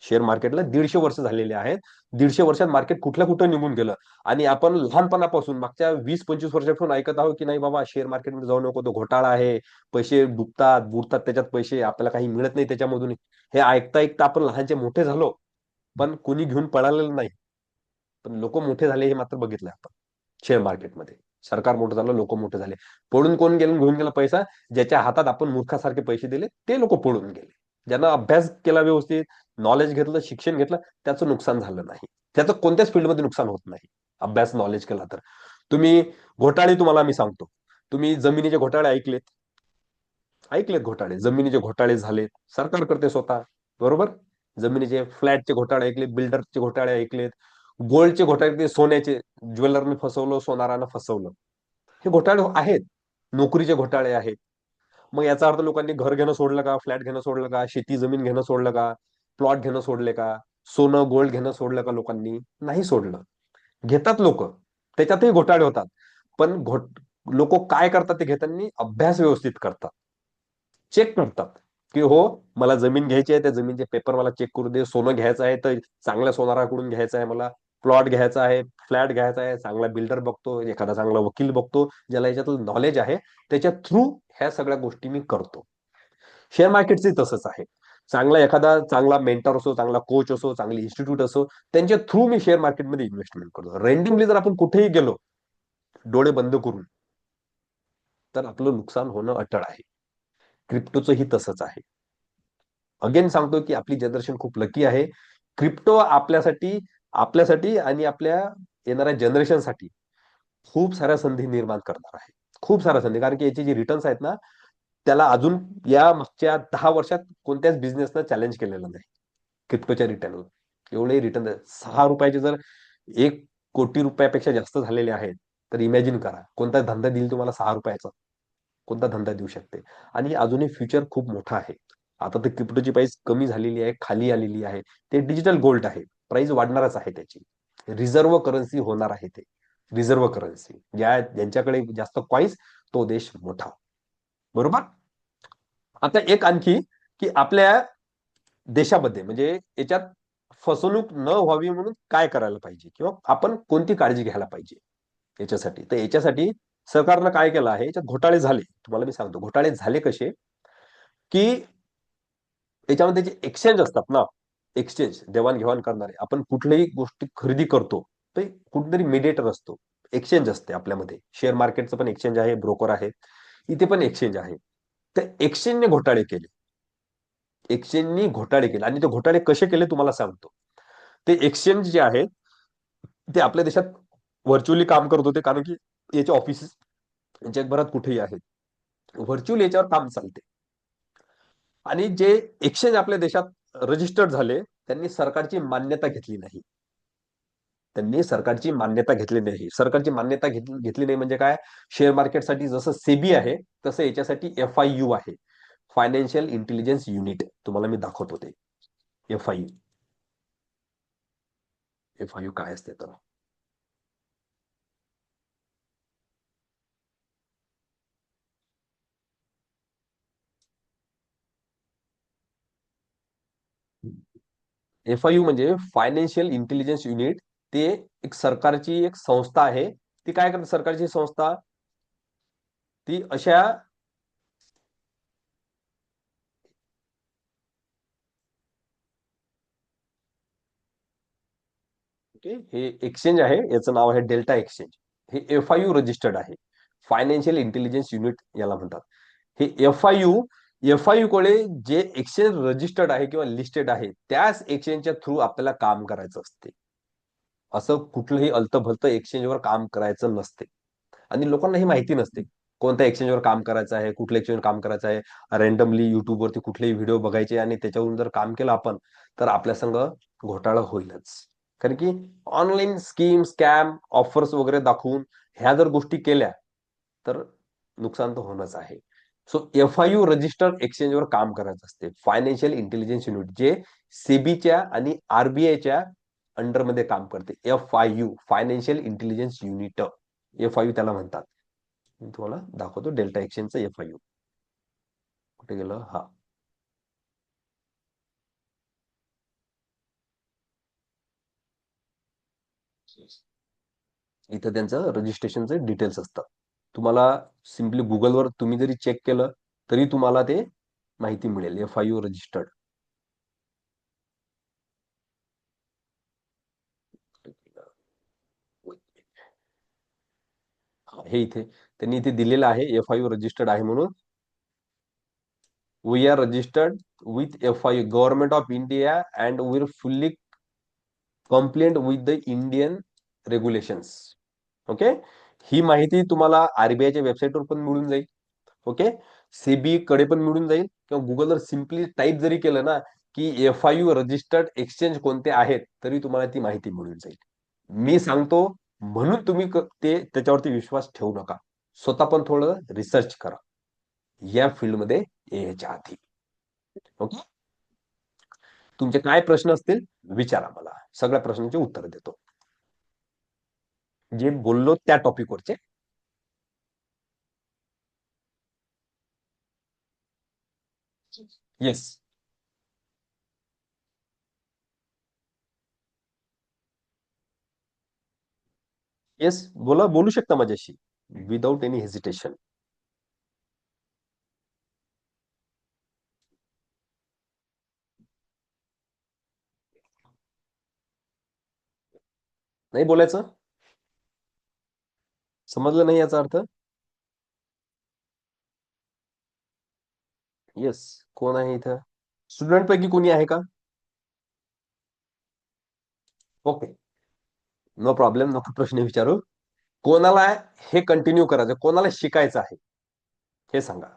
शेअर मार्केटला 150 वर्ष झालेले आहेत. 150 वर्षात मार्केट कुठल्या कुठं निघून गेलं. आणि आपण लहानपणापासून मागच्या 20-25 वर्षापासून ऐकत आहोत की नाही बाबा शेअर मार्केटमध्ये जाऊ नको, तो घोटाळा आहे, पैसे डुबतात बुडतात त्याच्यात पैसे, आपल्याला काही मिळत नाही त्याच्यामधून. हे ऐकता ऐकता आपण लहानचे मोठे झालो, पण कोणी घेऊन पळालेलं नाही. पण लोक मोठे झाले हे मात्र बघितलं आपण शेअर मार्केटमध्ये. सरकार मोठं झालं, लोक मोठे झाले. पळून कोण गेलं घेऊन गेला पैसा? ज्याच्या हातात आपण मूर्खासारखे पैसे दिले ते लोक पळून गेले. ज्यांना अभ्यास केला व्यवस्थित, नॉलेज घेतलं, शिक्षण घेतलं, त्याचं नुकसान झालं नाही. त्याचं कोणत्याच फील्डमध्ये नुकसान होत नाही अभ्यास नॉलेज केला तर. तुम्ही घोटाळे, तुम्हाला मी सांगतो, तुम्ही जमिनीचे घोटाळे ऐकलेत? ऐकलेत घोटाळे, जमिनीचे घोटाळे झालेत, सरकार करते स्वतः, बरोबर. जमिनीचे फ्लॅटचे घोटाळे ऐकले, बिल्डरचे घोटाळे ऐकलेत, गोल्डचे घोटाळे, ते सोन्याचे, ज्वेलरने फसवलं, सोनारानं फसवलं, हे घोटाळे आहेत. नोकरीचे घोटाळे आहेत. मग याचा अर्थ लोकांनी घर घेणं सोडलं का? फ्लॅट घेणं सोडलं का? शेती जमीन घेणं सोडलं का? प्लॉट घेणं सोडले का? सोनं गोल्ड घेणं सोडलं का? लोकांनी नाही सोडलं. घेतात लोक, त्याच्यातही घोटाळे होतात. पण लोक काय करतात ते घेताना? अभ्यास व्यवस्थित करतात, चेक करतात की हो मला जमीन घ्यायची आहे, त्या जमीनचे पेपर मला चेक करू दे. सोनं घ्यायचं आहे तर चांगल्या सोनाराकडून घ्यायचं आहे मला. प्लॉट घ्यायचा आहे, फ्लॅट घ्यायचा आहे, चांगला बिल्डर बघतो, एखादा चांगला वकील बघतो, ज्याला याच्यातलं नॉलेज आहे, त्याच्या थ्रू ह्या सगळ्या गोष्टी मी करतो. शेअर मार्केटचे तसंच आहे. चांगला मेंटर असो, चांगला कोच असो, चांगली इन्स्टिट्यूट असो, त्यांच्या थ्रू मी शेअर मार्केटमध्ये इन्व्हेस्टमेंट करतो. रेंडमली जर आपण कुठेही गेलो डोळे बंद करून, तर आपलं नुकसान होणं अटळ आहे. क्रिप्टोचंही तसंच आहे. अगेन सांगतो की आपली जनरेशन खूप लकी आहे. क्रिप्टो आपल्यासाठी आपल्यासाठी आणि आपल्या येणाऱ्या जनरेशनसाठी खूप साऱ्या संधी निर्माण करणार आहे. खूप साऱ्या संधी, कारण की याचे जे रिटर्न्स आहेत ना, त्याला अजून या मागच्या 10 वर्षात कोणत्याच बिझनेसनं चॅलेंज केलेलं नाही क्रिप्टोच्या रिटर्नला. एवढे रिटर्न 6 रुपयाचे जर 1 कोटी रुपयापेक्षा जास्त झालेले आहेत, तर इमॅजिन करा कोणता धंदा देईल तुम्हाला 6 रुपयाचा. कोणता धंदा देऊ शकते? आणि अजूनही फ्युचर खूप मोठा आहे. आता तर क्रिप्टोची प्राइस कमी झालेली आहे, खाली आलेली आहे. ते डिजिटल गोल्ड आहे, प्राइस वाढणारच आहे त्याची. रिझर्व्ह करन्सी होणार आहे ते. रिझर्व्ह करन्सी, ज्यांच्याकडे जास्त कॉईन्स, तो देश मोठा, बरोबर. आता एक आणखी, की आपल्या देशामध्ये म्हणजे याच्यात फसवणूक न व्हावी म्हणून काय करायला पाहिजे, किंवा आपण कोणती काळजी घ्यायला पाहिजे याच्यासाठी. तर याच्यासाठी सरकारनं काय केलं आहे, याच्यात घोटाळे झाले, तुम्हाला मी सांगतो घोटाळे झाले कसे, की याच्यामध्ये जे एक्सचेंज असतात ना, एक्सचेंज देवाणघेवाण करणारे, आपण कुठल्याही गोष्टी खरेदी करतो, ते कुठेतरी मीडिएटर असतो, एक्सचेंज असते आपल्यामध्ये. शेअर मार्केटचं पण एक्सचेंज आहे, ब्रोकर आहे, इथे पण एक्सचेंज आहे. तर एक्सचेंजने घोटाळे केले. एक्सचेंजनी घोटाळे केले, आणि ते घोटाळे कसे केले तुम्हाला सांगतो. ते एक्सचेंज जे आहेत ते आपल्या देशात व्हर्च्युअली काम करत होते, कारण की याचे ऑफिसेस जगभरात कुठेही आहेत. व्हर्च्युअली याच्यावर काम चालते. आणि जे एक्सचेंज आपल्या देशात रजिस्टर्ड झाले, त्यांनी सरकारची मान्यता घेतली नाही. सरकारची मान्यता घेतली नाही म्हणजे काय? शेअर मार्केटसाठी जसं सेबी आहे, तसं याच्यासाठी FIU आहे, फायनान्शियल इंटेलिजन्स युनिट. तुम्हाला मी दाखवतो ते FIU. FIU काय असते तर, FIU म्हणजे फायनान्शियल इंटेलिजन्स युनिट. ते एक सरकारची एक संस्था आहे. ती काय करते, सरकारची संस्था, ती अशा हे एक्सचेंज आहे, याचं नाव आहे डेल्टा एक्सचेंज. हे FIU रजिस्टर्ड आहे, फायनान्शियल इंटेलिजन्स युनिट याला म्हणतात. हे FIU कडे जे एक्सचेंज रजिस्टर्ड आहे किंवा लिस्टेड आहे, त्याच एक्सचेंजच्या थ्रू आपल्याला काम करायचं असते. असं कुठलंही अल्तभलत एक्सचेंजवर काम करायचं नसते. आणि लोकांना ही माहिती नसते कोणत्या एक्सचेंजवर काम करायचं आहे, कुठल्या एक्सचेंजवर काम करायचं आहे. रँडमली युट्यूबवरती कुठलेही व्हिडिओ बघायचे आणि त्याच्यावरून जर काम केलं आपण, तर आपल्या संग घोटाळा होईलच. कारण की ऑनलाईन स्कीम, स्कॅम, ऑफर्स वगैरे दाखवून ह्या जर गोष्टी केल्या, तर नुकसान तर होणंच आहे. सो FIU रजिस्टर्ड एक्सचेंजवर काम करायचं असते, फायनान्शियल इंटेलिजन्स युनिट, जे सेबीच्या आणि RBIच्या अंडरमध्ये काम करते. FIU, financial intelligence unit, FIU त्याला म्हणतात. मी तुम्हाला दाखवतो डेल्टा एक्सचेंजचा FIU. कुठे गेलं? हा, इथं त्यांचं रजिस्ट्रेशनचे डिटेल्स असतात. तुम्हाला सिम्पली गुगलवर तुम्ही जरी चेक केलं तरी तुम्हाला ते माहिती मिळेल. FIU registered. हे इथे त्यांनी इथे दिलेलं आहे FIU रजिस्टर्ड आहे म्हणून. We are registered with FIU government of India and we are fully compliant with the Indian regulations. Okay, ही माहिती तुम्हाला RBIच्या वेबसाईटवर पण मिळून जाईल. ओके, सेबी कडे पण मिळून जाईल किंवा गुगलवर सिम्पली टाईप जरी केलं ना की FIU रजिस्टर्ड एक्सचेंज कोणते आहेत तरी तुम्हाला ती माहिती मिळून जाईल. मी सांगतो म्हणून तुम्ही ते त्याच्यावरती विश्वास ठेवू नका. स्वतः पण थोडं रिसर्च करा या फील्डमध्ये यायच्या आधी. ओके, तुमचे काय प्रश्न असतील विचारा मला, सगळ्या प्रश्नांची उत्तर देतो. जे बोललो त्या टॉपिकवरचे. येस येस, बोला, बोलू शकता माझ्याशी विदाउट एनी हेजिटेशन. नाही बोलायचं? समजलं नाही याचा अर्थ? येस, कोण आहे इथं? स्टुडंट पैकी कोणी आहे का? ओके, नो प्रॉब्लेम, नको प्रश्न विचारू. कोणाला हे कंटिन्यू करायचं, कोणाला शिकायचं आहे हे सांगा.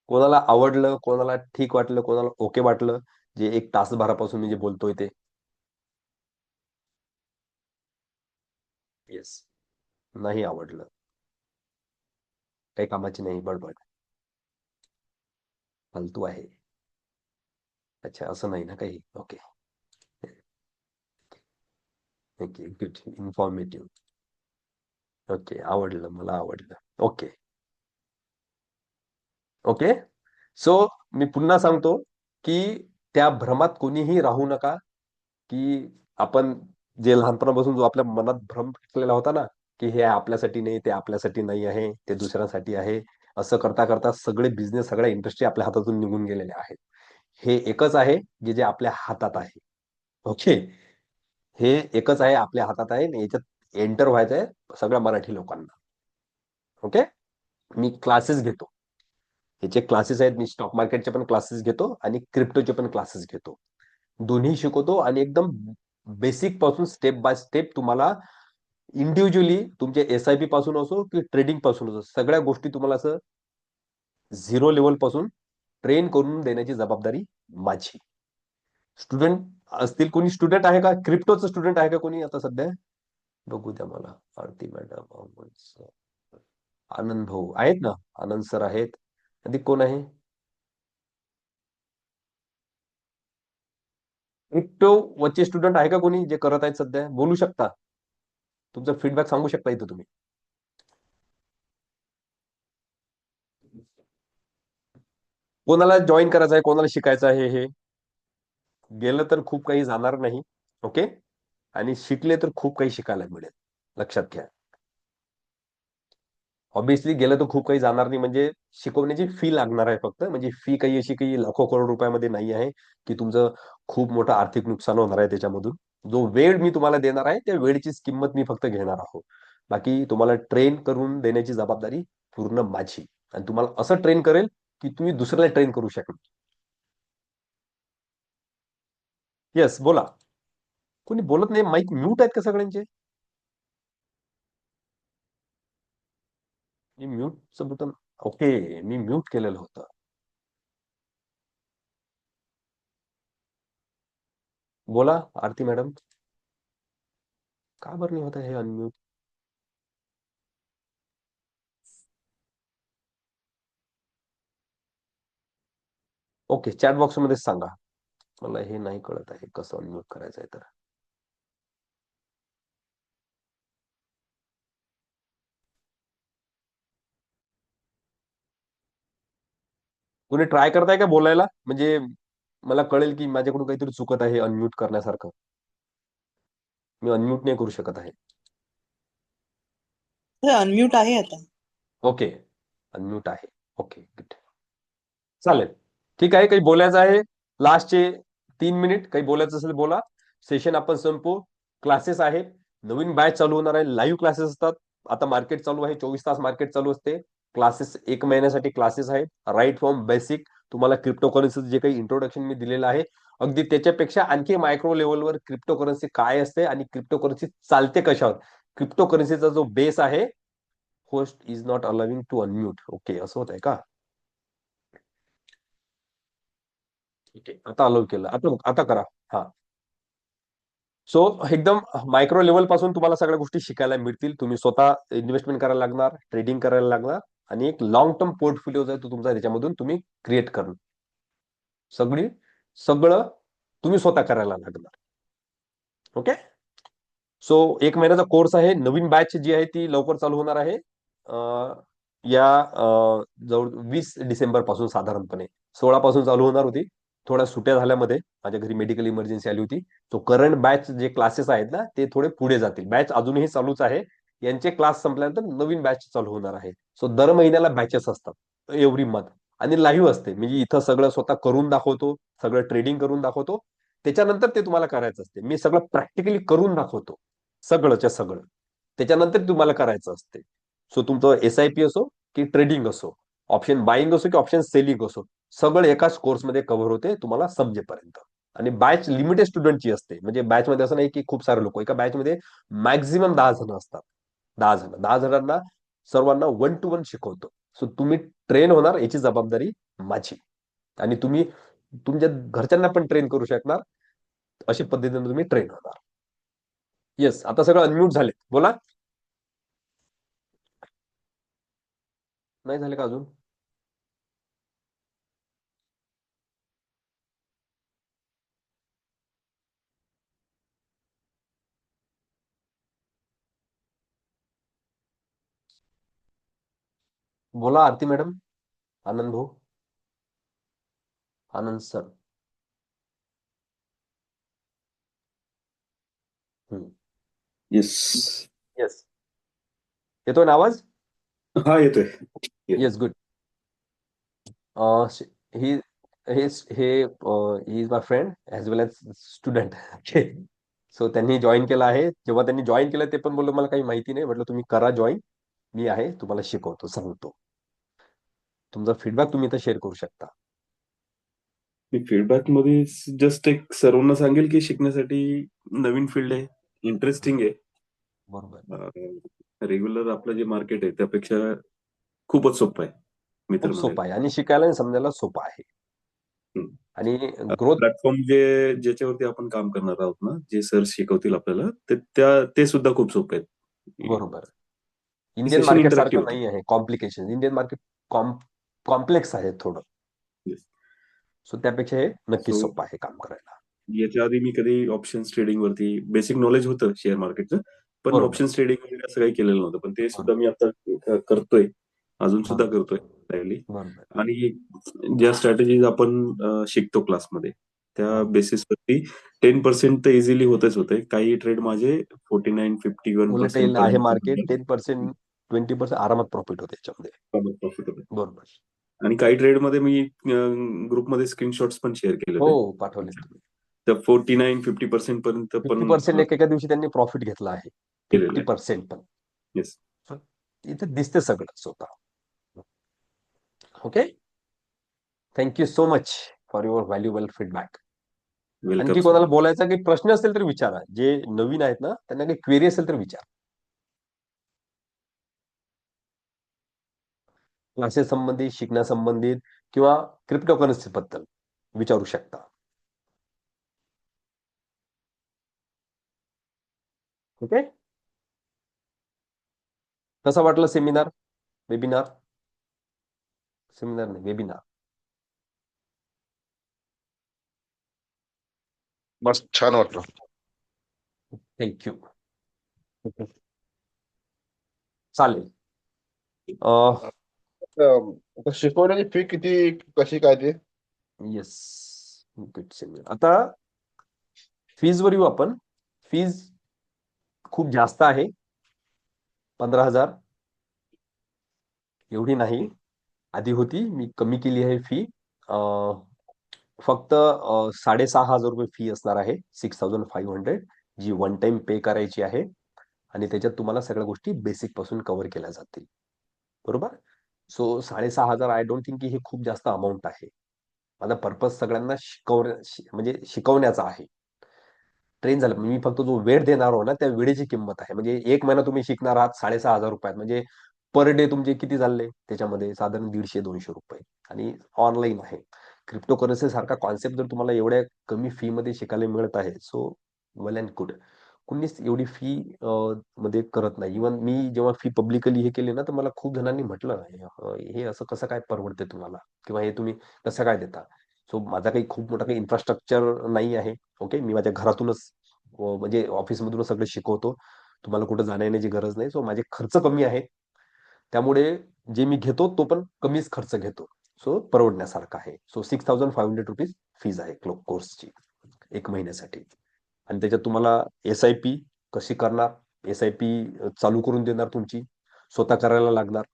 कोणाला आवडलं, कोणाला ठीक वाटलं, कोणाला ओके वाटलं, जे 1 तासभरापासून मी जे बोलतोय ते? येस, नाही आवडलं, काही कामाची नाही, बडबड, फालतू आहे. अच्छा, असं नाही ना काही. Okay, okay, good, informative. Okay, आवडलं, मला आवडलं. Okay okay. सो मी पुन्हा सांगतो की त्या भ्रमात कोणीही राहू नका की आपण जे लहानपणापासून जो आपल्या मनात भ्रम टाकलेला होता ना की हे आपल्यासाठी नाही, ते आपल्यासाठी नाही आहे, ते दुसऱ्यासाठी आहे, असं करता करता सगळे बिझनेस, सगळ्या इंडस्ट्री आपल्या हातातून निघून गेलेल्या आहेत. हे एकच आहे की जे आपल्या हातात आहे. ओके, हे एकच आहे, आपल्या हातात आहे आणि याच्यात एंटर व्हायचं आहे सगळ्या मराठी लोकांना. ओके, मी क्लासेस घेतो, याचे क्लासेस आहेत, मी स्टॉक मार्केटचे पण क्लासेस घेतो आणि क्रिप्टोचे पण क्लासेस घेतो. दोन्ही शिकवतो आणि एकदम बेसिक पासून स्टेप बाय स्टेप तुम्हाला इंडिव्हिज्युअली तुमच्या SIP पासून असो की ट्रेडिंग पासून असो सगळ्या गोष्टी तुम्हाला असं 0 लेवल पासून ट्रेन करून देण्याची जबाबदारी माझी. स्टुडंट असतील, कोणी स्टुडंट आहे का? क्रिप्टोचं स्टुडंट आहे का कोणी आता सध्या? बघू द्या मला. आरती मॅडम, आनंद भाऊ आहेत ना? आनंद सर आहेत. अधिक कोण आहे? क्रिप्टो वरचे स्टुडंट आहे का कोणी जे करत आहेत सध्या? बोलू शकता, तुमचा फीडबॅक सांगू शकता इथं तुम्ही. कोणाला जॉईन करायचं आहे, कोणाला शिकायचं आहे, हे गेलं तर खूप काही जाणार नाही. ओके, आणि शिकले तर खूप काही शिकायला मिळेल, लक्षात घ्या. ऑब्विसली गेलं तर खूप काही जाणार नाही, म्हणजे शिकवण्याची फी लागणार आहे फक्त, म्हणजे फी काही अशी काही लाखो करोड रुपयामध्ये नाही आहे की तुमचं खूप मोठं आर्थिक नुकसान होणार आहे त्याच्यामधून. जो वेळ मी तुम्हाला देणार आहे त्या वेळेचीच किंमत मी फक्त घेणार आहोत. बाकी तुम्हाला ट्रेन करून देण्याची जबाबदारी पूर्ण माझी, आणि तुम्हाला असं ट्रेन करेल की तुम्ही दुसऱ्याला ट्रेन करू शकता. येस, बोला. कोणी बोलत नाही, माईक म्यूट आहेत का सगळ्यांचे? मी म्यूटचं बटन, ओके, मी म्यूट केलेलं होतं. बोला आरती मॅडम, का बरं नाही होत हे अनम्यूट? ओके, चॅट बॉक्स मध्ये सांगा, मला हे नाही कळत आहे कसं अनम्यूट करायचं आहे तर. कोणी ट्राय करताय का बोलायला? म्हणजे मला कळेल की माझ्याकडून काहीतरी चुकत आहे अनम्यूट करण्यासारखं. मी अनम्यूट नाही करू शकत आहे. अनम्यूट आहे आता. ओके, अनम्यूट आहे. Okay, good. चालेल, ठीक आहे. काही बोलायचं आहे? लास्टचे 3 मिनिट काही बोलायचं असेल बोला. सेशन आपण संपू. क्लासेस आहे, नवीन बॅच चालू होणार आहे. लाईव्ह क्लासेस असतात. आता मार्केट चालू आहे, 24 तास मार्केट चालू असते. क्लासेस 1 महिन्यासाठी क्लासेस आहेत. राईट फ्रॉम बेसिक तुम्हाला क्रिप्टोकरन्सी जे काही इंट्रोडक्शन मी दिलेलं आहे, अगदी त्याच्यापेक्षा आणखी मायक्रो लेवलवर क्रिप्टोकरन्सी काय असते आणि क्रिप्टोकरन्सी चालते कशावर. क्रिप्टोकरन्सीचा जो बेस आहे, host is not allowing to unmute. Okay, असं होत आहे का? ठीक आहे, आता अलाउ केलं. आता करा. हा, सो एकदम मायक्रो लेवल पासून तुम्हाला सगळ्या गोष्टी शिकायला मिळतील. तुम्ही स्वतः इन्व्हेस्टमेंट करायला लागणार, ट्रेडिंग करायला लागणार आणि एक लॉंग टर्म पोर्टफोलिओ जो आहे तो तुमचा त्याच्यामधून तुम्ही क्रिएट करणं, सगळं तुम्ही स्वतः करायला लागणार. ओके, सो 1 महिन्याचा कोर्स आहे. नवीन बॅच जी आहे ती लवकर चालू होणार आहे. या जवळ 20 डिसेंबर पासून, साधारणपणे 16 पासून चालू होणार होती. थोड्या सुट्या झाल्यामध्ये माझ्या घरी मेडिकल इमर्जन्सी आली होती. सो करंट बॅच जे क्लासेस आहेत ना, ते थोडे पुढे जातील. बॅच अजूनही चालूच आहे. यांचे क्लास संपल्यानंतर नवीन बॅच चालू होणार आहे. सो दर महिन्याला बॅचेस असतात, एव्हरी मंथ. आणि लाईव्ह असते, म्हणजे इथं सगळं स्वतः करून दाखवतो, सगळं ट्रेडिंग करून दाखवतो. त्याच्यानंतर ते तुम्हाला करायचं असते. मी सगळं प्रॅक्टिकली करून दाखवतो, सगळंच्या सगळं. त्याच्यानंतर तुम्हाला करायचं असते. सो तुमचं SIP असो की ट्रेडिंग असो, ऑप्शन बाईंग असो की ऑप्शन सेलिंग असो, सगळं एकाच कोर्समध्ये कव्हर होते तुम्हाला समजेपर्यंत. आणि बॅच लिमिटेड स्टुडंटची असते. म्हणजे बॅच मध्ये असं नाही की खूप सारे लोक एका बॅच मध्ये, मॅक्झिमम 10 जण असतात. 10 जण, 10 जणांना सर्वांना 1 to 1 शिकवतो. सो तुम्ही ट्रेन होणार याची जबाबदारी माझी. आणि तुम्ही तुमच्या घरच्यांना पण ट्रेन करू शकणार. अशी पद्धतीने तुम्ही ट्रेन होणार. येस, आता सगळं अनम्यूट झाले, बोला. नाही झाले का अजून? बोला आरती मॅडम, आनंद भाऊ, आनंद सर. येस. येस, येतोय ना आवाज? हा, येतोय. Yes, good. He he is my friend as well as student. So त्यांनी जॉईन केलं आहे. जेव्हा त्यांनी जॉईन केलं ते पण बोललो मला काही माहिती नाही. म्हटलं तुम्ही करा जॉईन, मी आहे, तुम्हाला शिकवतो, सांगतो. तुमचा फीडबॅक तुम्ही इथं शेअर करू शकता. मी फीडबॅक मध्ये जस्ट एक सर्वांना सांगेल की शिकण्यासाठी नवीन फील्ड आहे, इंटरेस्टिंग आहे. बरोबर, रेग्युलर आपलं जे मार्केट आहे त्यापेक्षा खूपच सोपं आहे, मी तर खूप म्हणेल. सोपं आहे आणि शिकायला आणि समजायला सोपं आहे. आणि ग्रोथ प्लॅटफॉर्म ज्याच्यावरती आपण काम करणार आहोत ना, जे सर शिकवतील आपल्याला, ते सुद्धा खूप सोपे आहेत. बरोबर. इंडियन सेशन मार्केट इंटरॅक्टिव्ह सारखं होतं. नाही आहे कॉम्प्लिकेशन. इंडियन मार्केट कॉम्प्लेक्स आहे थोडं. Yes. सो त्यापेक्षा हे नक्की So, सोपं आहे काम करायला. याच्या आधी मी कधी ऑप्शन्स ट्रेडिंग वरती बेसिक नॉलेज होतं शेअर मार्केटचं, पण बरोबर, ऑप्शन्स ट्रेडिंग वगैरे असं काही केलेलं नव्हतं. पण ते सुद्धा बरोबर, मी आता करतोय, अजून सुद्धा बरोबर, करतोय लाईव्हली. बरोबर, आणि ज्या स्ट्रॅटेजीज आपण शिकतो क्लासमध्ये, त्या बरोबर. बेसिसवरती 10% तर इझिली होतच होते. काही ट्रेड माझे 49-51% व्होलेटाईल आहे मार्केट. पर्यंत 10%, 20% आरामात प्रॉफिट होते याच्यामध्ये. प्रॉफिट होते. बरोबर. आणि काही ट्रेडमध्ये मी ग्रुपमध्ये स्क्रीनशॉट्स पण शेअर केले हो, होते. पाठवले तुम्ही. तर 49-50% पर्यंत पण 50% एका दिवशी त्यांनी प्रॉफिट घेतला आहे. केलेलं आहे. 50% पण. येस. इथे दिसते सगळं स्वतः. Okay, thank you so much for your valuable feedback. Welcome आणखी सर. कोणाला बोलायचा काही प्रश्न असेल तर विचारा. जे नवीन आहेत ना त्यांना काही क्वेरी असेल तर विचारा. क्लासेस संबंधित, शिकण्यासंबंधित किंवा क्रिप्टोकरन्सी बद्दल विचारू शकता. ओके, कसा वाटलं सेमिनार, वेबिनार? सेमिनार नाही, वेबिनार. मस्त, छान वाटलं. थँक्यू. चालेल. आता शिकवण्याची फी किती कशी काय ते? येस. आता फीज वर येऊ आपण. फीज खूप जास्त आहे, 15,000. एवढी नाही, आधी होती, मी कमी केली आहे फी. फक्त 6,500 रुपये फी असणार आहे, 6,500, जी वन टाइम पे करायची आहे. आणि त्याच्यात तुम्हाला सगळ्या गोष्टी बेसिक पासून कव्हर केल्या जातील. बरोबर. सो 6,500 आय डोंट थिंक की हे खूप जास्त अमाऊंट आहे. माझा पर्पज सगळ्यांना म्हणजे शिकवण्याचा आहे. ट्रेन झालं. मी फक्त जो वेळ देणार हो ना, त्या वेळेची किंमत आहे. म्हणजे 1 महिना तुम्ही शिकणार आहात 6,500 रुपयात. म्हणजे पर डे तुमचे किती झाले त्याच्यामध्ये? साधारण 150-200 रुपये. आणि ऑनलाईन आहे. क्रिप्टोकरन्सी सारखा कॉन्सेप्ट जर तुम्हाला एवढ्या कमी फी मध्ये शिकायला मिळत आहे, सो वेल अँड गुड. कुणीच एवढी फी मध्ये करत नाही. इव्हन मी जेव्हा फी पब्लिकली हे केली ना, तर मला खूप जणांनी म्हटलं, हे असं कसं काय परवडते तुम्हाला? किंवा हे तुम्ही कसं काय देता? सो माझा काही खूप मोठा काही इन्फ्रास्ट्रक्चर नाही आहे. ओके. मी माझ्या घरातूनच म्हणजे ऑफिसमधूनच सगळं शिकवतो. तुम्हाला कुठं जाण्या येण्याची गरज नाही. सो माझे खर्च कमी आहेत. त्यामुळे जे मी घेतो तो पण कमीच खर्च घेतो. सो परवडण्यासारखं आहे. सो 6,500 रुपीज फीज आहे कोर्सची 1 महिन्यासाठी. आणि त्याच्यात तुम्हाला एस-आय-पी कशी करणार, एस-आय-पी चालू करून देणार तुमची, स्वतः करायला लागणार.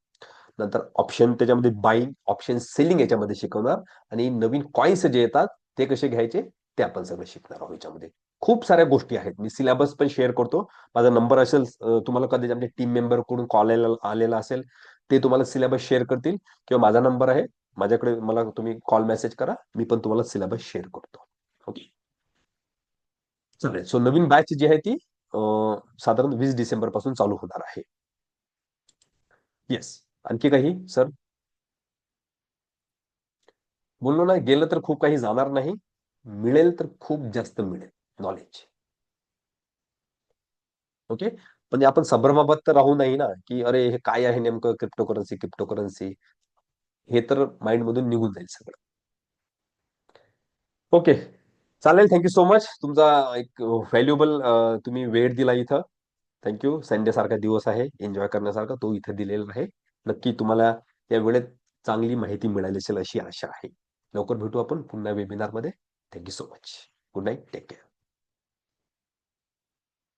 नंतर ऑप्शन त्याच्यामध्ये बाईंग, ऑप्शन सेलिंग याच्यामध्ये शिकवणार. आणि नवीन कॉईन्स जे येतात ते कसे घ्यायचे ते आपण सगळं शिकणार आहोत याच्यामध्ये. खूप साऱ्या गोष्टी आहेत. मी सिलेबस पण शेअर करतो. माझा नंबर असेल, तुम्हाला कधी आमच्या टीम मेंबर कडून कॉल आलेला असेल, ते तुम्हाला सिलेबस शेअर करतील. किंवा माझा नंबर आहे, माझ्याकडे मला तुम्ही कॉल मेसेज करा, मी पण तुम्हाला सिलेबस शेअर करतो. ओके. चालेल. सो नवीन बॅच जी आहे ती साधारण 20 डिसेंबर पासून चालू होणार आहे. येस. आणखी काही सर? बोललो ना, गेलं तर खूप काही जाणार नाही, मिळेल तर खूप जास्त मिळेल नॉलेज. ओके. म्हणजे आपण संभ्रमाबद्ध तर राहू नाही ना, की अरे हे काय आहे नेमकं क्रिप्टोकरन्सी क्रिप्टोकरन्सी. हे तर माइंड मधून निघून जाईल सगळं. ओके. चालेल. Thank you so much. तुमचा एक व्हॅल्युएबल तुम्ही वेळ दिला इथं. थँक्यू. संडे सारखा दिवस आहे, एन्जॉय करण्यासारखा, तो इथे दिलेला आहे. नक्की तुम्हाला या वेळेत चांगली माहिती मिळाली असेल अशी आशा आहे. लवकर भेटू आपण पुन्हा वेबिनारमध्ये. Thank you so much. Good night. Take care.